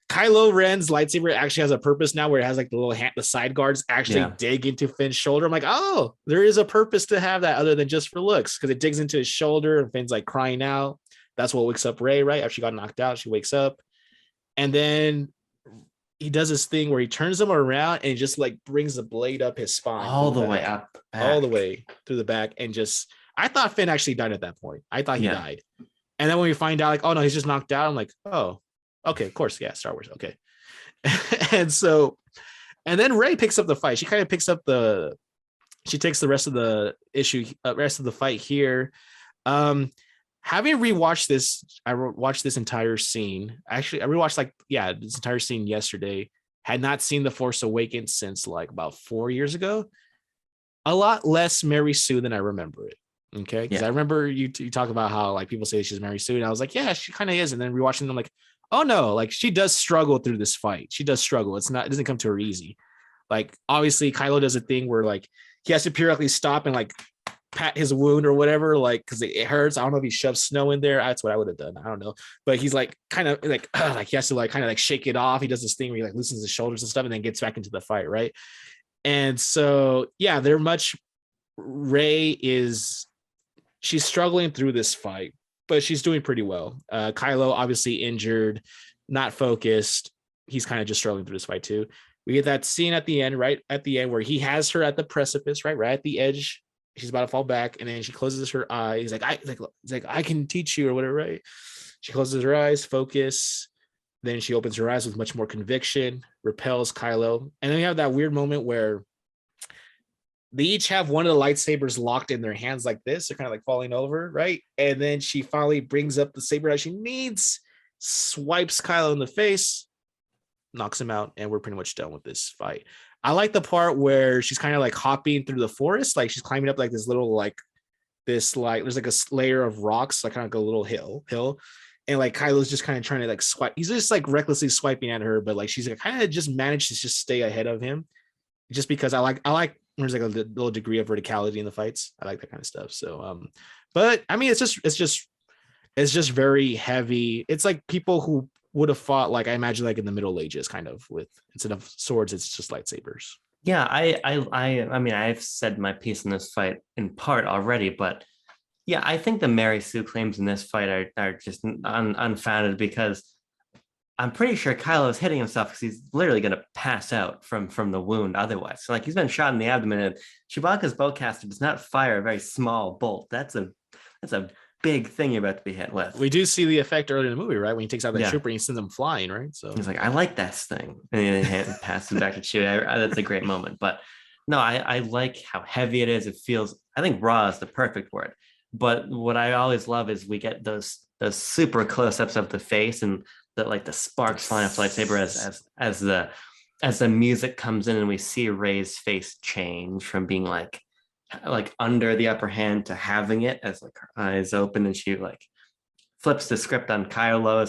Kylo Ren's lightsaber actually has a purpose now, where it has like the side guards actually dig into Finn's shoulder. I'm like, oh, there is a purpose to have that other than just for looks, because it digs into his shoulder and Finn's like crying out. That's what wakes up Rey, right? After she got knocked out, she wakes up, and then he does this thing where he turns them around and just like brings the blade up his spine all the way up, all the way through the back, and just, I thought Finn actually died at that point. I thought he died, and then when we find out like, oh no, he's just knocked out, I'm like, oh, okay, of course, yeah, Star Wars, okay. and then Rey picks up the fight. She kind of takes the rest of the rest of the fight here. Having rewatched this, I watched this entire scene. Actually, I rewatched this entire scene yesterday. Had not seen The Force Awakens since like about 4 years ago. A lot less Mary Sue than I remember it. Okay, because I remember you talk about how like people say she's Mary Sue, and I was like, yeah, she kind of is. And then rewatching them, like, oh no, like she does struggle through this fight. She does struggle. It doesn't come to her easy. Like obviously, Kylo does a thing where like he has to periodically stop and like pat his wound or whatever, like because it hurts. I don't know if he shoves snow in there. That's what I would have done. I don't know, but he's like kind of like he has to like kind of like shake it off. He does this thing where he like loosens his shoulders and stuff, and then gets back into the fight, right? And so yeah, she's struggling through this fight, but she's doing pretty well. Kylo obviously injured, not focused. He's kind of just struggling through this fight too. We get that scene at the end, right at the end, where he has her at the precipice, right at the edge. She's about to fall back, and then she closes her eyes. He's like, I can teach you or whatever, right? She closes her eyes, focus. Then she opens her eyes with much more conviction, repels Kylo. And then we have that weird moment where they each have one of the lightsabers locked in their hands like this. They're kind of like falling over, right? And then she finally brings up the saber that she needs, swipes Kylo in the face, knocks him out, and we're pretty much done with this fight. I like the part where she's kind of like hopping through the forest, like she's climbing up like this little there's like a layer of rocks, like kind of like a little hill, and like Kylo's just kind of trying to like swipe. He's just like recklessly swiping at her, but like she's like kind of just managed to just stay ahead of him, just because I like there's like a little degree of verticality in the fights. I like that kind of stuff. So but I mean it's just very heavy. It's like people who would have fought, like I imagine, like in the Middle Ages, kind of, with instead of swords, it's just lightsabers. Yeah, I mean, I've said my piece in this fight in part already, but yeah, I think the Mary Sue claims in this fight are just unfounded, because I'm pretty sure Kylo is hitting himself because he's literally going to pass out from the wound otherwise. So, like, he's been shot in the abdomen, and Chewbacca's bowcaster does not fire a very small bolt. That's a big thing you're about to be hit with. We do see the effect earlier in the movie, right? When he takes out that trooper and he sends him flying, right? So he's like, I like that thing. And then he passes back to Chewie. That's a great moment. But no, I like how heavy it is. It feels, I think raw is the perfect word. But what I always love is we get those super close-ups of the face, and the sparks flying off the lightsaber as the music comes in, and we see Rey's face change from being like under the upper hand to having it as like her eyes open, and she like flips the script on Kylo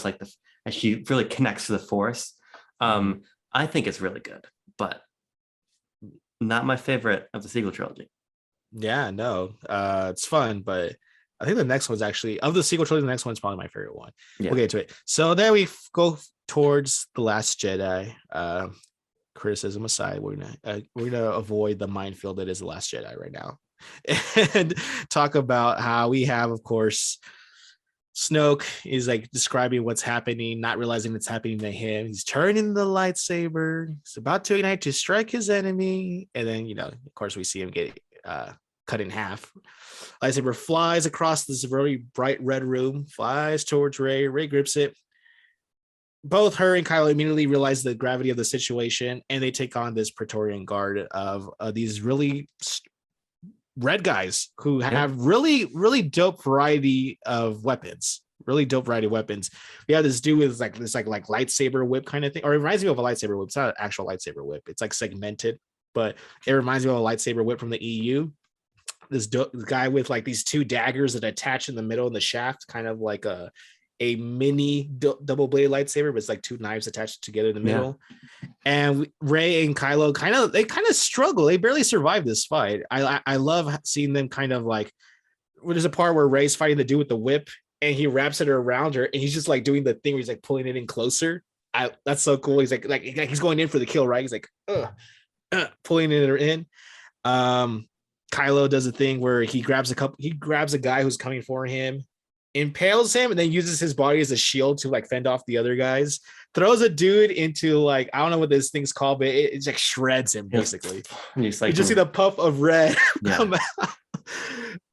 as she really connects to the Force. I think it's really good, but not my favorite of the sequel trilogy. Yeah, no, it's fun, but I think the next one's actually, of the sequel trilogy, the next one's probably my favorite one. We'll get to it. So then we go towards The Last Jedi. Criticism aside, we're gonna avoid the minefield that is The Last Jedi right now, and talk about how we have, of course, Snoke is like describing what's happening, not realizing it's happening to him. He's turning the lightsaber. He's about to ignite to strike his enemy, and then of course, we see him get cut in half. Lightsaber flies across this very bright red room, flies towards Rey. Rey grips it. both her and Kylo immediately realize the gravity of the situation, and they take on this Praetorian Guard of these really red guys who Yeah. have really dope variety of weapons. Really dope variety of weapons. We have this dude with like this like lightsaber whip kind of thing, or it reminds me of a lightsaber whip. It's not an actual lightsaber whip. It's like segmented, but it reminds me of a lightsaber whip from the EU. This guy with like these two daggers that attach in the middle of the shaft, kind of like a mini double bladed lightsaber, but it's like two knives attached together in the middle. And Rey and Kylo kind of struggle. They barely survive this fight. I love seeing them kind of like. There's a part where Rey's fighting the dude with the whip, and he wraps it around her, and he's just like doing the thing where he's like pulling it in closer. That's so cool. He's like he's going in for the kill, right? He's like pulling it in. Kylo does a thing where he grabs a guy who's coming for him, impales him, and then uses his body as a shield to like fend off the other guys. Throws a dude into like, I don't know what this thing's called, but it like shreds him basically. You just see the puff of red come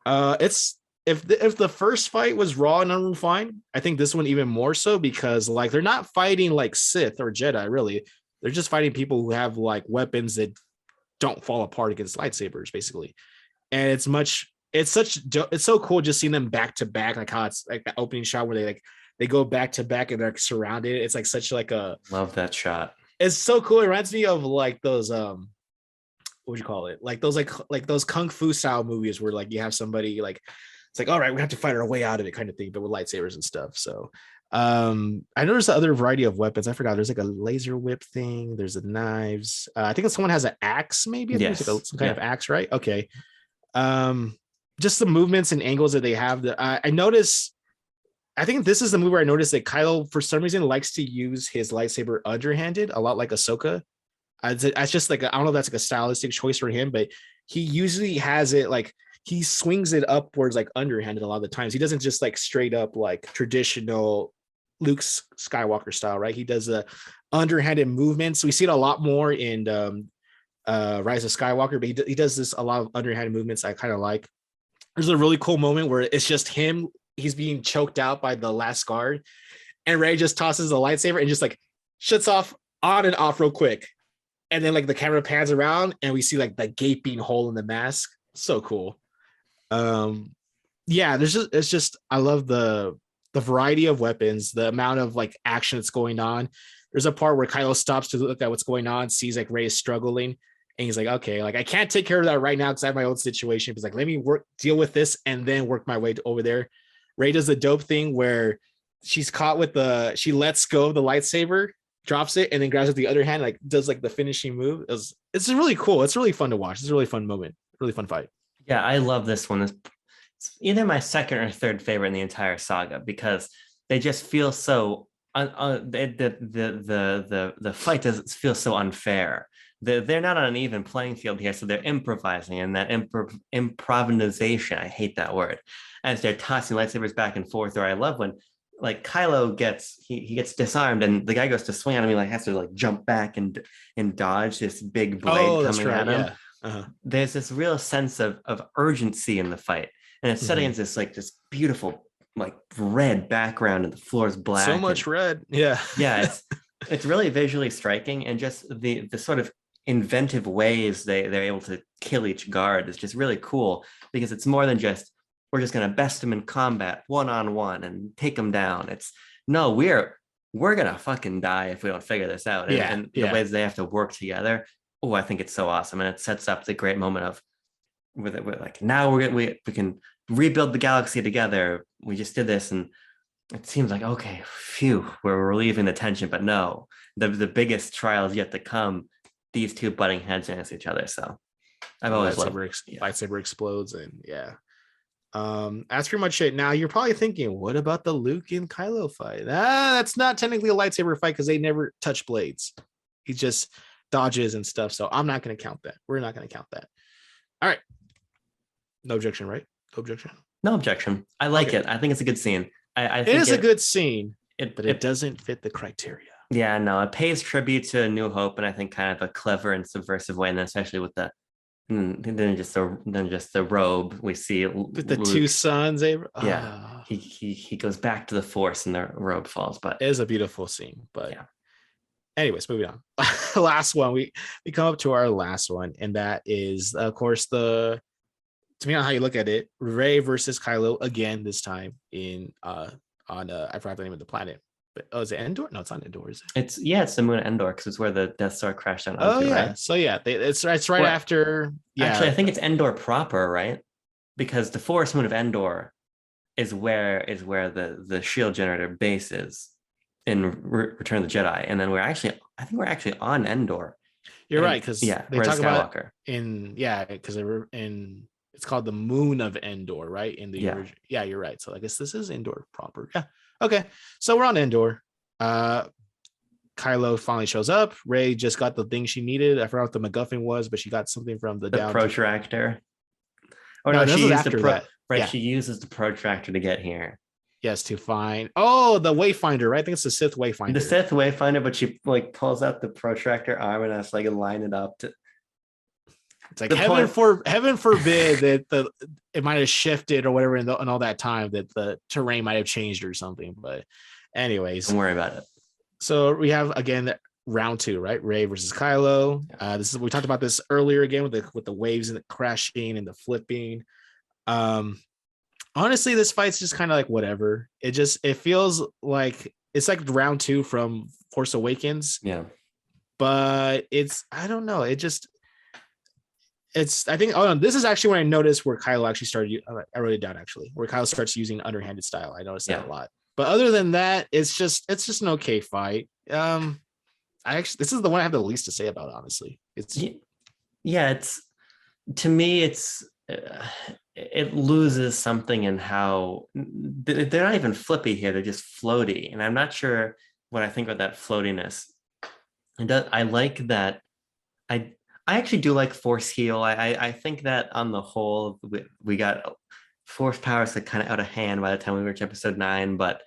out. It's if the first fight was raw and unrefined, I think this one even more so, because like they're not fighting like Sith or Jedi really. They're just fighting people who have like weapons that don't fall apart against lightsabers basically. And it's so cool just seeing them back to back, like how it's like the opening shot where they go back to back and they're surrounded. It's like such like a love that shot. It's so cool. It reminds me of like those what would you call it? Like those like those kung fu style movies where like you have somebody like it's like, all right, we have to fight our way out of it kind of thing, but with lightsabers and stuff. So I know there's other variety of weapons. I forgot. There's like a laser whip thing. There's the knives. I think someone has an axe, maybe. Yes. Like some kind of axe, right? Okay. Just the movements and angles that they have. That I notice. I think this is the movie where I noticed that Kylo, for some reason, likes to use his lightsaber underhanded, a lot like Ahsoka. It's just like I don't know if that's like a stylistic choice for him, but he usually has it like he swings it upwards like underhanded a lot of the times. He doesn't just like straight up like traditional Luke Skywalker style, right? He does the underhanded movements. We see it a lot more in Rise of Skywalker, but he does this a lot of underhanded movements I kind of like. There's a really cool moment where it's just him. He's being choked out by the last guard, and Rey just tosses a lightsaber and just like shuts off on and off real quick. And then like the camera pans around and we see like the gaping hole in the mask. So cool. Yeah, it's just I love the variety of weapons, the amount of like action that's going on. There's a part where Kylo stops to look at what's going on, sees like Rey is struggling, and he's like, okay, like I can't take care of that right now because I have my own situation. He's like, let me deal with this and then work my way over there. Rey does the dope thing where she's caught with she lets go of the lightsaber, drops it, and then grabs it with the other hand, like does like the finishing move. It's really cool. It's really fun to watch. It's a really fun moment, really fun fight. Yeah, I love this one. It's either my second or third favorite in the entire saga because they just feel so the fight doesn't feel so unfair. They're not on an even playing field here, so they're improvising, and that improvisation, I hate that word, as they're tossing lightsabers back and forth. Or I love when like Kylo gets disarmed and the guy goes to swing at him, he like has to like jump back and dodge this big blade coming at him. Yeah. There's this real sense of urgency in the fight, and it's set against this beautiful like red background and the floor is black. So much red. Yeah. Yeah, it's really visually striking, and just the sort of inventive ways they're able to kill each guard is just really cool, because it's more than just we're just going to best them in combat one-on-one and take them down. It's no, we're gonna fucking die if we don't figure this out. And the ways they have to work together, oh, I think it's so awesome. And it sets up the great moment of we're like, now we can rebuild the galaxy together. We just did this, and it seems like, okay, phew, we're relieving the tension. But no, the biggest trial is yet to come. These two butting heads against each other. So I've always loved lightsaber explodes, and that's pretty much it. Now you're probably thinking, what about the Luke and Kylo fight? That's not technically a lightsaber fight because they never touch blades. He just dodges and stuff. So I'm not going to count that. We're not going to count that. All right. No objection, right? No objection. No objection. I like it. I think it's a good scene. I think it is a good scene, but it it doesn't fit the criteria. Yeah, no, it pays tribute to New Hope, and I think kind of a clever and subversive way, and then especially with the And then just the robe we see With the Luke. two sons, Abraham. Yeah, he goes back to the Force and the robe falls. But it is a beautiful scene. But yeah, anyways, moving on. Last one. We come up to our last one, and that is, of course, depending on how you look at it, Rey versus Kylo again. This time in on I forgot the name of the planet. But is it Endor? No, it's not Endor. Is it? it's the moon Endor because it's where the Death Star crashed down Oh onto, yeah. right? So yeah, it's right Or after. Yeah. actually, I think it's Endor proper, right? Because the forest moon of Endor is where the shield generator base is in Return of the Jedi, and then I think we're actually on Endor. You're And, right, because yeah, they Rise talk of about Skywalker. because they were in. It's called the Moon of Endor, right? In the Yeah. original. Yeah, you're right. So I guess this is Endor proper. Yeah. Okay. So we're on Endor. Kylo finally shows up. Rey just got the thing she needed. I forgot what the MacGuffin was, but she got something from the down. Protractor. Oh No, no, this she is used after that. right. Yeah. She uses the protractor to get here. Yes, to find. Oh, the Wayfinder, right? I think it's the Sith Wayfinder. The Sith Wayfinder, but she like pulls out the protractor arm and has like line it up to. It's like heaven forbid that it might have shifted or whatever in all that time, that the terrain might have changed or something. But anyways, Don't worry about it. So we have again round 2, right? Rey versus Kylo. We talked about this earlier again with the waves and the crashing and the flipping. Honestly, this fight's just kind of like whatever. It feels like it's like round 2 from Force Awakens. Yeah. But I don't know. I think this is actually when I noticed where Kylo actually started. I wrote it down actually, where Kylo starts using underhanded style. I noticed that a lot. But other than that, it's just an okay fight. This is the one I have the least to say about, honestly. To me, it loses something in how they're not even flippy here; they're just floaty, and I'm not sure what I think about that floatiness. I like that. I actually do like Force Heal. I think that on the whole, we got Force powers that kind of out of hand by the time we reach episode 9, but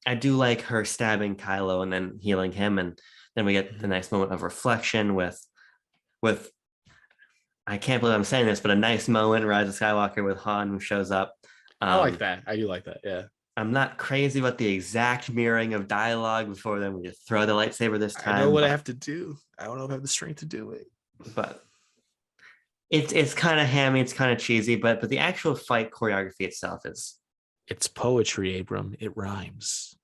I do like her stabbing Kylo and then healing him, and then we get the nice moment of reflection with I can't believe I'm saying this, but a nice moment in Rise of Skywalker with Han who shows up. I like that. I do like that. Yeah. I'm not crazy about the exact mirroring of dialogue before then we just throw the lightsaber this time. I know what I have to do. I don't know if I have the strength to do it. But it's kind of hammy, it's kind of cheesy, but the actual fight choreography itself it's poetry, Abram. It rhymes.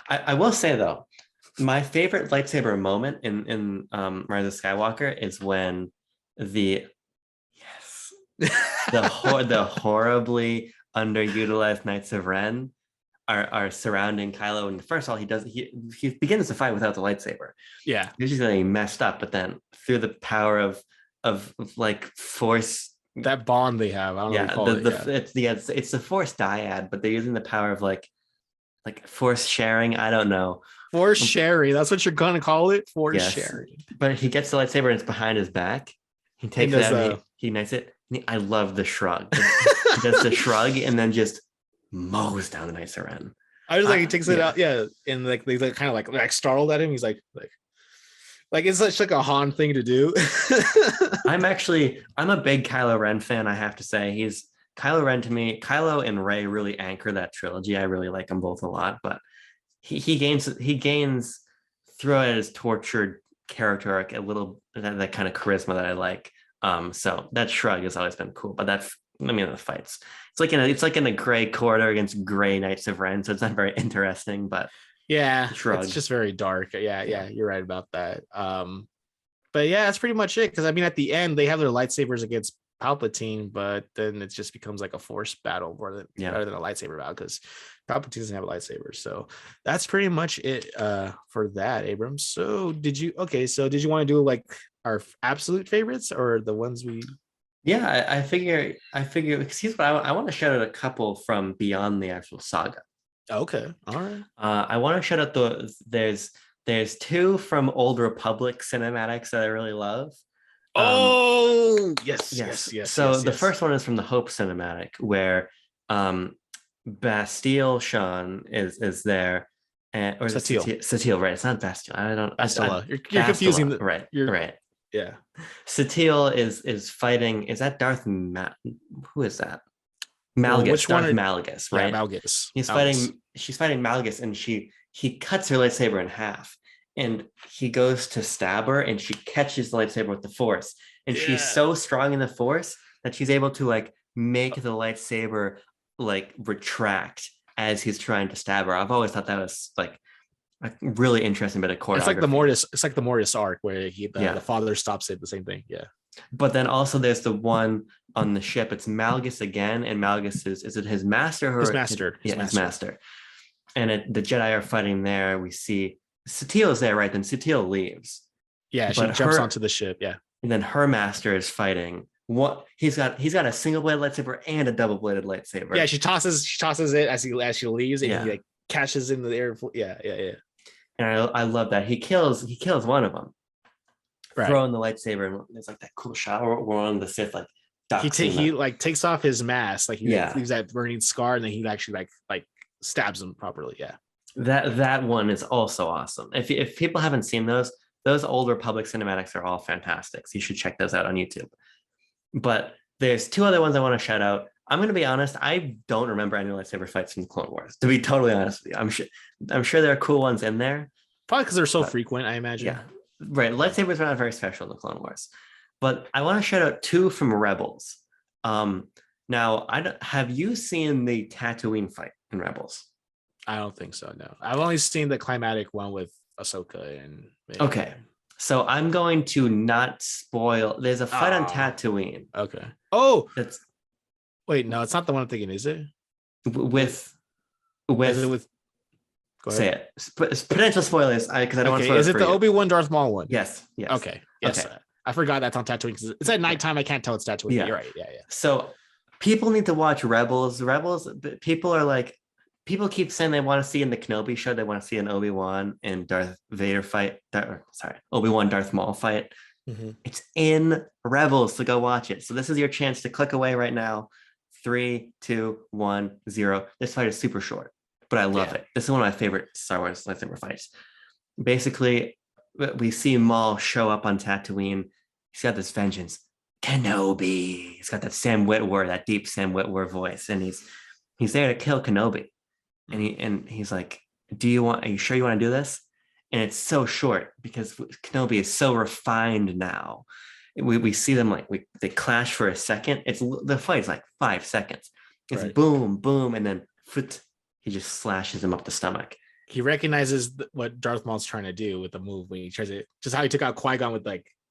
I will say though, my favorite lightsaber moment in Rise of Skywalker is when the horribly underutilized Knights of Ren are surrounding Kylo, and first of all he begins the fight without the lightsaber. Yeah, he's really messed up, but then through the power of like Force, that bond they have. I don't know. It's the Force dyad, but they're using the power of like Force sharing. I don't know. Force sharing. That's what you're gonna call it. Force sharing. But he gets the lightsaber and it's behind his back. He takes it out. He ignites it. I love the shrug. He does the shrug and then just mows down the Knights of Ren. I just like he takes it out, and like they kind of like startled at him. He's like it's such like a Han thing to do. I'm a big Kylo Ren fan. I have to say, Kylo Ren to me. Kylo and Rey really anchor that trilogy. I really like them both a lot, but he gains throughout his tortured character arc a little that kind of charisma that I like. So that shrug has always been cool, but the fights. It's like in a gray corridor against gray Knights of Ren, so it's not very interesting. But yeah, it's just very dark. Yeah, you're right about that. But yeah, that's pretty much it. Because I mean, at the end, they have their lightsabers against Palpatine, but then it just becomes like a Force battle rather than a lightsaber battle, because Palpatine doesn't have a lightsaber. So that's pretty much it for that, Abrams. So did you want to do like our absolute favorites or the ones we? Yeah, I figure. Excuse me, I want to shout out a couple from beyond the actual saga. Okay, all right. I want to shout out there's 2 from Old Republic cinematics that I really love. Yes. So the first one is from the Hope cinematic, where Bastille Sean is there, or Satele, Satele, right? It's not Bastille. I don't. Bastilla. You're Bastilla, confusing. Right. Yeah. Satele is fighting. Is that who is that? Well, Malgus, which one Darth are Malgus, yeah, right? Malgus. He's Malgus. fighting. She's fighting Malgus, and he cuts her lightsaber in half, and he goes to stab her, and she catches the lightsaber with the Force, and she's Yeah. so strong in the Force that she's able to like make the lightsaber like retract as he's trying to stab her. I've always thought that was like a really interesting bit of choreography. It's like the Mortis arc where the father stops it. The same thing. Yeah. But then also there's the one on the ship. It's Malgus again, and Malgus is it his master or his master? His master. And the Jedi are fighting there. We see Satele is there, right? Then Satele leaves. Yeah, she jumps onto the ship. Yeah. And then her master is fighting. What he's got a single bladed lightsaber and a double bladed lightsaber. Yeah, she tosses it as she leaves, and he like catches in the air. Yeah. And I love that he kills one of them, throwing the lightsaber, and there's like that cool shot where one of the Sith like he like takes off his mask, like he leaves that burning scar, and then he actually like stabs him properly. Yeah, that one is also awesome. If people haven't seen those Old Republic cinematics are all fantastic. So you should check those out on YouTube. But there's two other ones I want to shout out. I'm going to be honest, I don't remember any lightsaber fights from the Clone Wars, to be totally honest with you. I'm sure there are cool ones in there. Probably because they're so frequent, I imagine. Yeah, right. Lightsabers are not very special in the Clone Wars. But I want to shout out two from Rebels. Now, have you seen the Tatooine fight in Rebels? I don't think so, no. I've only seen the climatic one with Ahsoka and... Okay. So I'm going to not spoil. There's a fight on Tatooine. Okay. Oh! That's... Wait, no, it's not the one I'm thinking, is it? With Go ahead. Say it. Potential spoilers, because I don't want to spoil it. Is it the Obi-Wan Darth Maul one? Yes. Okay. Yes. Okay. I forgot that's on Tatooine because it's at nighttime. I can't tell it's Tatooine. Yeah. You're right. Yeah. So people need to watch Rebels. People keep saying they want to see in the Kenobi show, they want to see an Obi-Wan and Darth Vader fight. Obi-Wan Darth Maul fight. Mm-hmm. It's in Rebels, so go watch it. So this is your chance to click away right now. 3, 2, 1, 0. This fight is super short, but I love it. This is one of my favorite Star Wars lightsaber fights. Basically, we see Maul show up on Tatooine. He's got this vengeance. Kenobi. He's got that deep Sam Witwer voice, and he's there to kill Kenobi. And he's like, are you sure you want to do this? And it's so short because Kenobi is so refined now. We see them they clash for a second. The fight's like 5 seconds. It's boom, boom, and then he just slashes him up the stomach. He recognizes what Darth Maul's trying to do with the move when he tries it. Just how he took out Qui-Gon with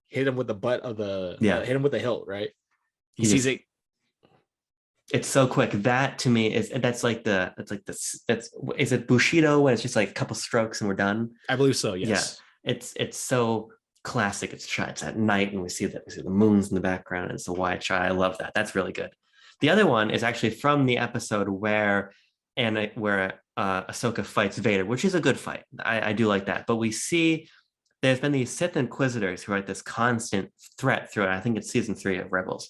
hit him with the butt of the hit him with the hilt, right? He sees it. It's so quick. That to me is is it Bushido when it's just like a couple strokes and we're done? I believe so. Yes. Yeah. It's so classic. It's at night and we see the moons in the background and it's a wide shot. I love that. That's really good. The other one is actually from the episode where Ahsoka fights Vader, which is a good fight. I do like that. But we see there's been these Sith Inquisitors who are this constant threat throughout. I think it's season 3 of Rebels.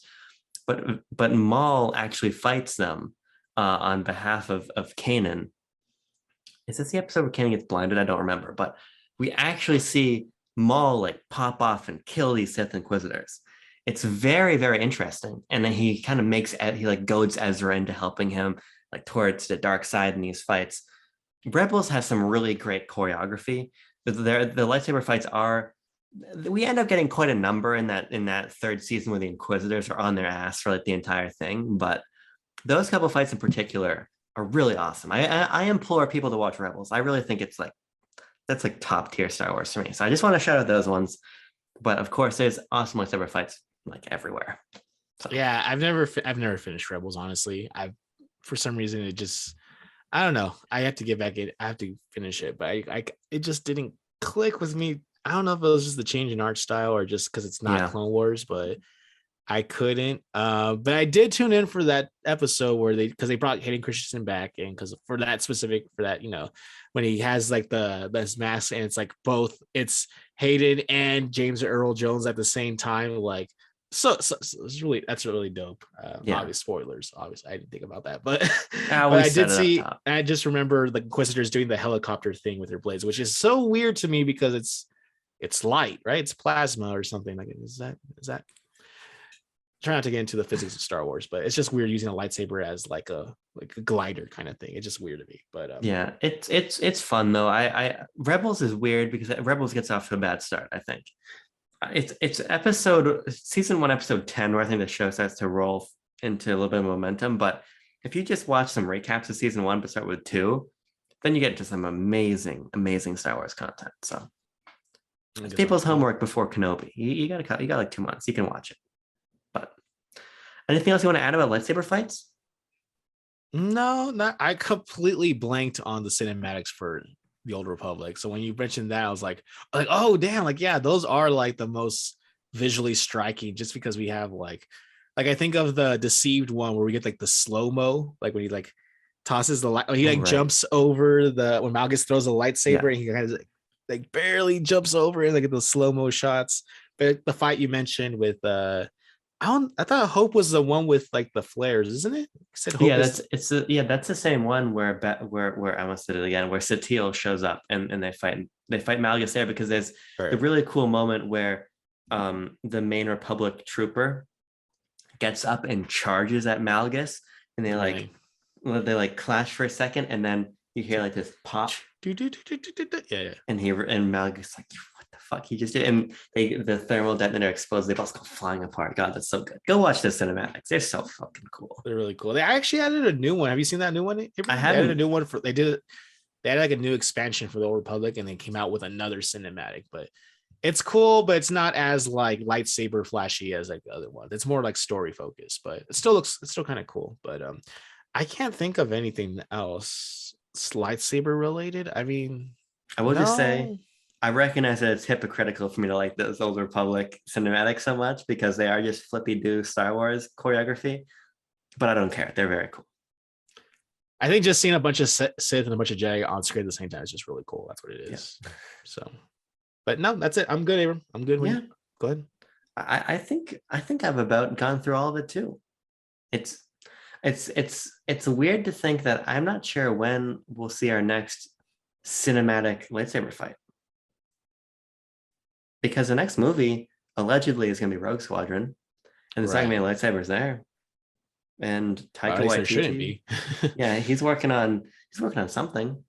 But Maul actually fights them on behalf of Kanan. Is this the episode where Kanan gets blinded? I don't remember. But we actually see Maul pop off and kill these Sith Inquisitors. It's very, very interesting. And then he kind of goads Ezra into helping him towards the dark side in these fights. Rebels has some really great choreography. The lightsaber fights we end up getting quite a number in that third season where the Inquisitors are on their ass for the entire thing. But those couple fights in particular are really awesome. I implore people to watch Rebels. I really think that's top tier Star Wars for me. So I just want to shout out those ones. But of course, there's awesome lightsaber fights everywhere. So. Yeah, I've never finished Rebels. Honestly, for some reason it just, I don't know. I have to get back in. I have to finish it, but it just didn't click with me. I don't know if it was just the change in art style or just because it's not Clone Wars, but I couldn't. But I did tune in for that episode where because they brought Hayden Christensen back, and because for that, when he has this mask and it's both it's Hayden and James Earl Jones at the same time, so it's really dope. Obvious spoilers. Obviously, I didn't think about that, but I did see. And I just remember the Inquisitors doing the helicopter thing with their blades, which is so weird to me because it's light, right? It's plasma or something. Like, is that try not to get into the physics of Star Wars, but it's just weird using a lightsaber as like a glider kind of thing. It's just weird to me. But Yeah, it's fun though. I Rebels is weird because Rebels gets off to a bad start, I think. It's season 1, episode 10, where I think the show starts to roll into a little bit of momentum. But if you just watch some recaps of season 1, but start with 2, then you get into some amazing, amazing Star Wars content. So it's people's homework before Kenobi. You got like 2 months. You can watch it. But anything else you want to add about lightsaber fights? No, not. I completely blanked on the cinematics for the Old Republic. So when you mentioned that, I was like, oh damn, like yeah, those are like the most visually striking. Just because we have like I think of the Deceived one where we get like the slow mo, like when he like tosses the light, he like Right. jumps over when Malgus throws a lightsaber, and he kind of like barely jumps over it, like those slow mo shots. But the fight you mentioned with I thought Hope was the one with like the flares, isn't it? Said Hope that's the same one where I almost did it again, where Satele shows up and they fight Malgus there, because there's a really cool moment where the main Republic trooper gets up and charges at Malgus, and they clash for a second, and then you hear like this pop. Yeah. And Malgus is like, what the fuck he just did? And the thermal detonator explodes. They both go flying apart. God, that's so good. Go watch the cinematics. They're so fucking cool. They're really cool. They actually added a new one. Have you seen that new one? I haven't. They added a new one they had like a new expansion for the Old Republic, and they came out with another cinematic. But it's cool, but it's not as like lightsaber flashy as like the other one. It's more like story focused, but it's still kind of cool. But I can't think of anything else lightsaber related. I mean, I will just say, I recognize that it's hypocritical for me to like those Old Republic cinematics so much, because they are just flippy do Star Wars choreography, but I don't care. They're very cool. I think just seeing a bunch of Sith and a bunch of Jedi on screen at the same time is just really cool. That's what it is. Yeah. So, but no, that's it. I'm good, Abram. I'm good. Yeah. Go ahead. I think I've about gone through all of it too. It's weird to think that I'm not sure when we'll see our next cinematic lightsaber fight, because the next movie allegedly is going to be Rogue Squadron, and there's not going to be lightsabers there. And Taika Waititi shouldn't be. Yeah, he's working on something.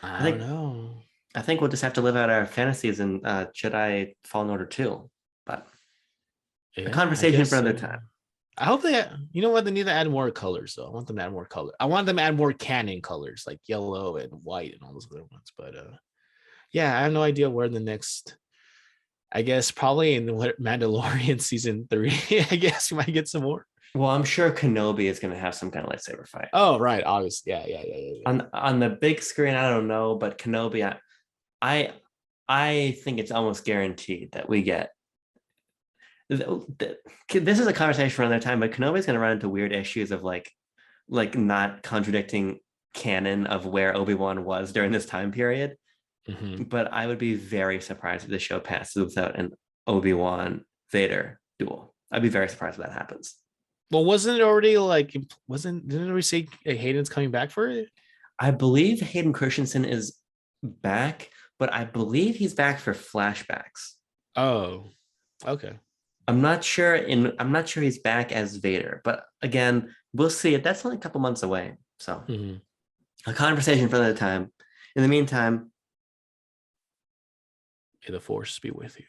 I don't know. I think we'll just have to live out our fantasies in Jedi Fallen Order 2, but a conversation for another time. I hope they need to add more colors though. I want them to add more color. I want them to add more canon colors like yellow and white and all those other ones. But yeah, I have no idea where the next. I guess probably in Mandalorian season 3. I guess we might get some more. Well, I'm sure Kenobi is going to have some kind of lightsaber fight. Oh, right. Obviously. Yeah. On the big screen, I don't know, but Kenobi, I think it's almost guaranteed that we get. This is a conversation for another time, but Kenobi's going to run into weird issues of like not contradicting canon of where Obi-Wan was during this time period. Mm-hmm. But I would be very surprised if the show passes without an Obi-Wan Vader duel. I'd be very surprised if that happens. Well, wasn't it already didn't we say Hayden's coming back for it? I believe Hayden Christensen is back, but I believe he's back for flashbacks. Oh, okay. I'm not sure he's back as Vader, but again, we'll see. That's only a couple months away. So a conversation for another time. In the meantime, may the Force be with you.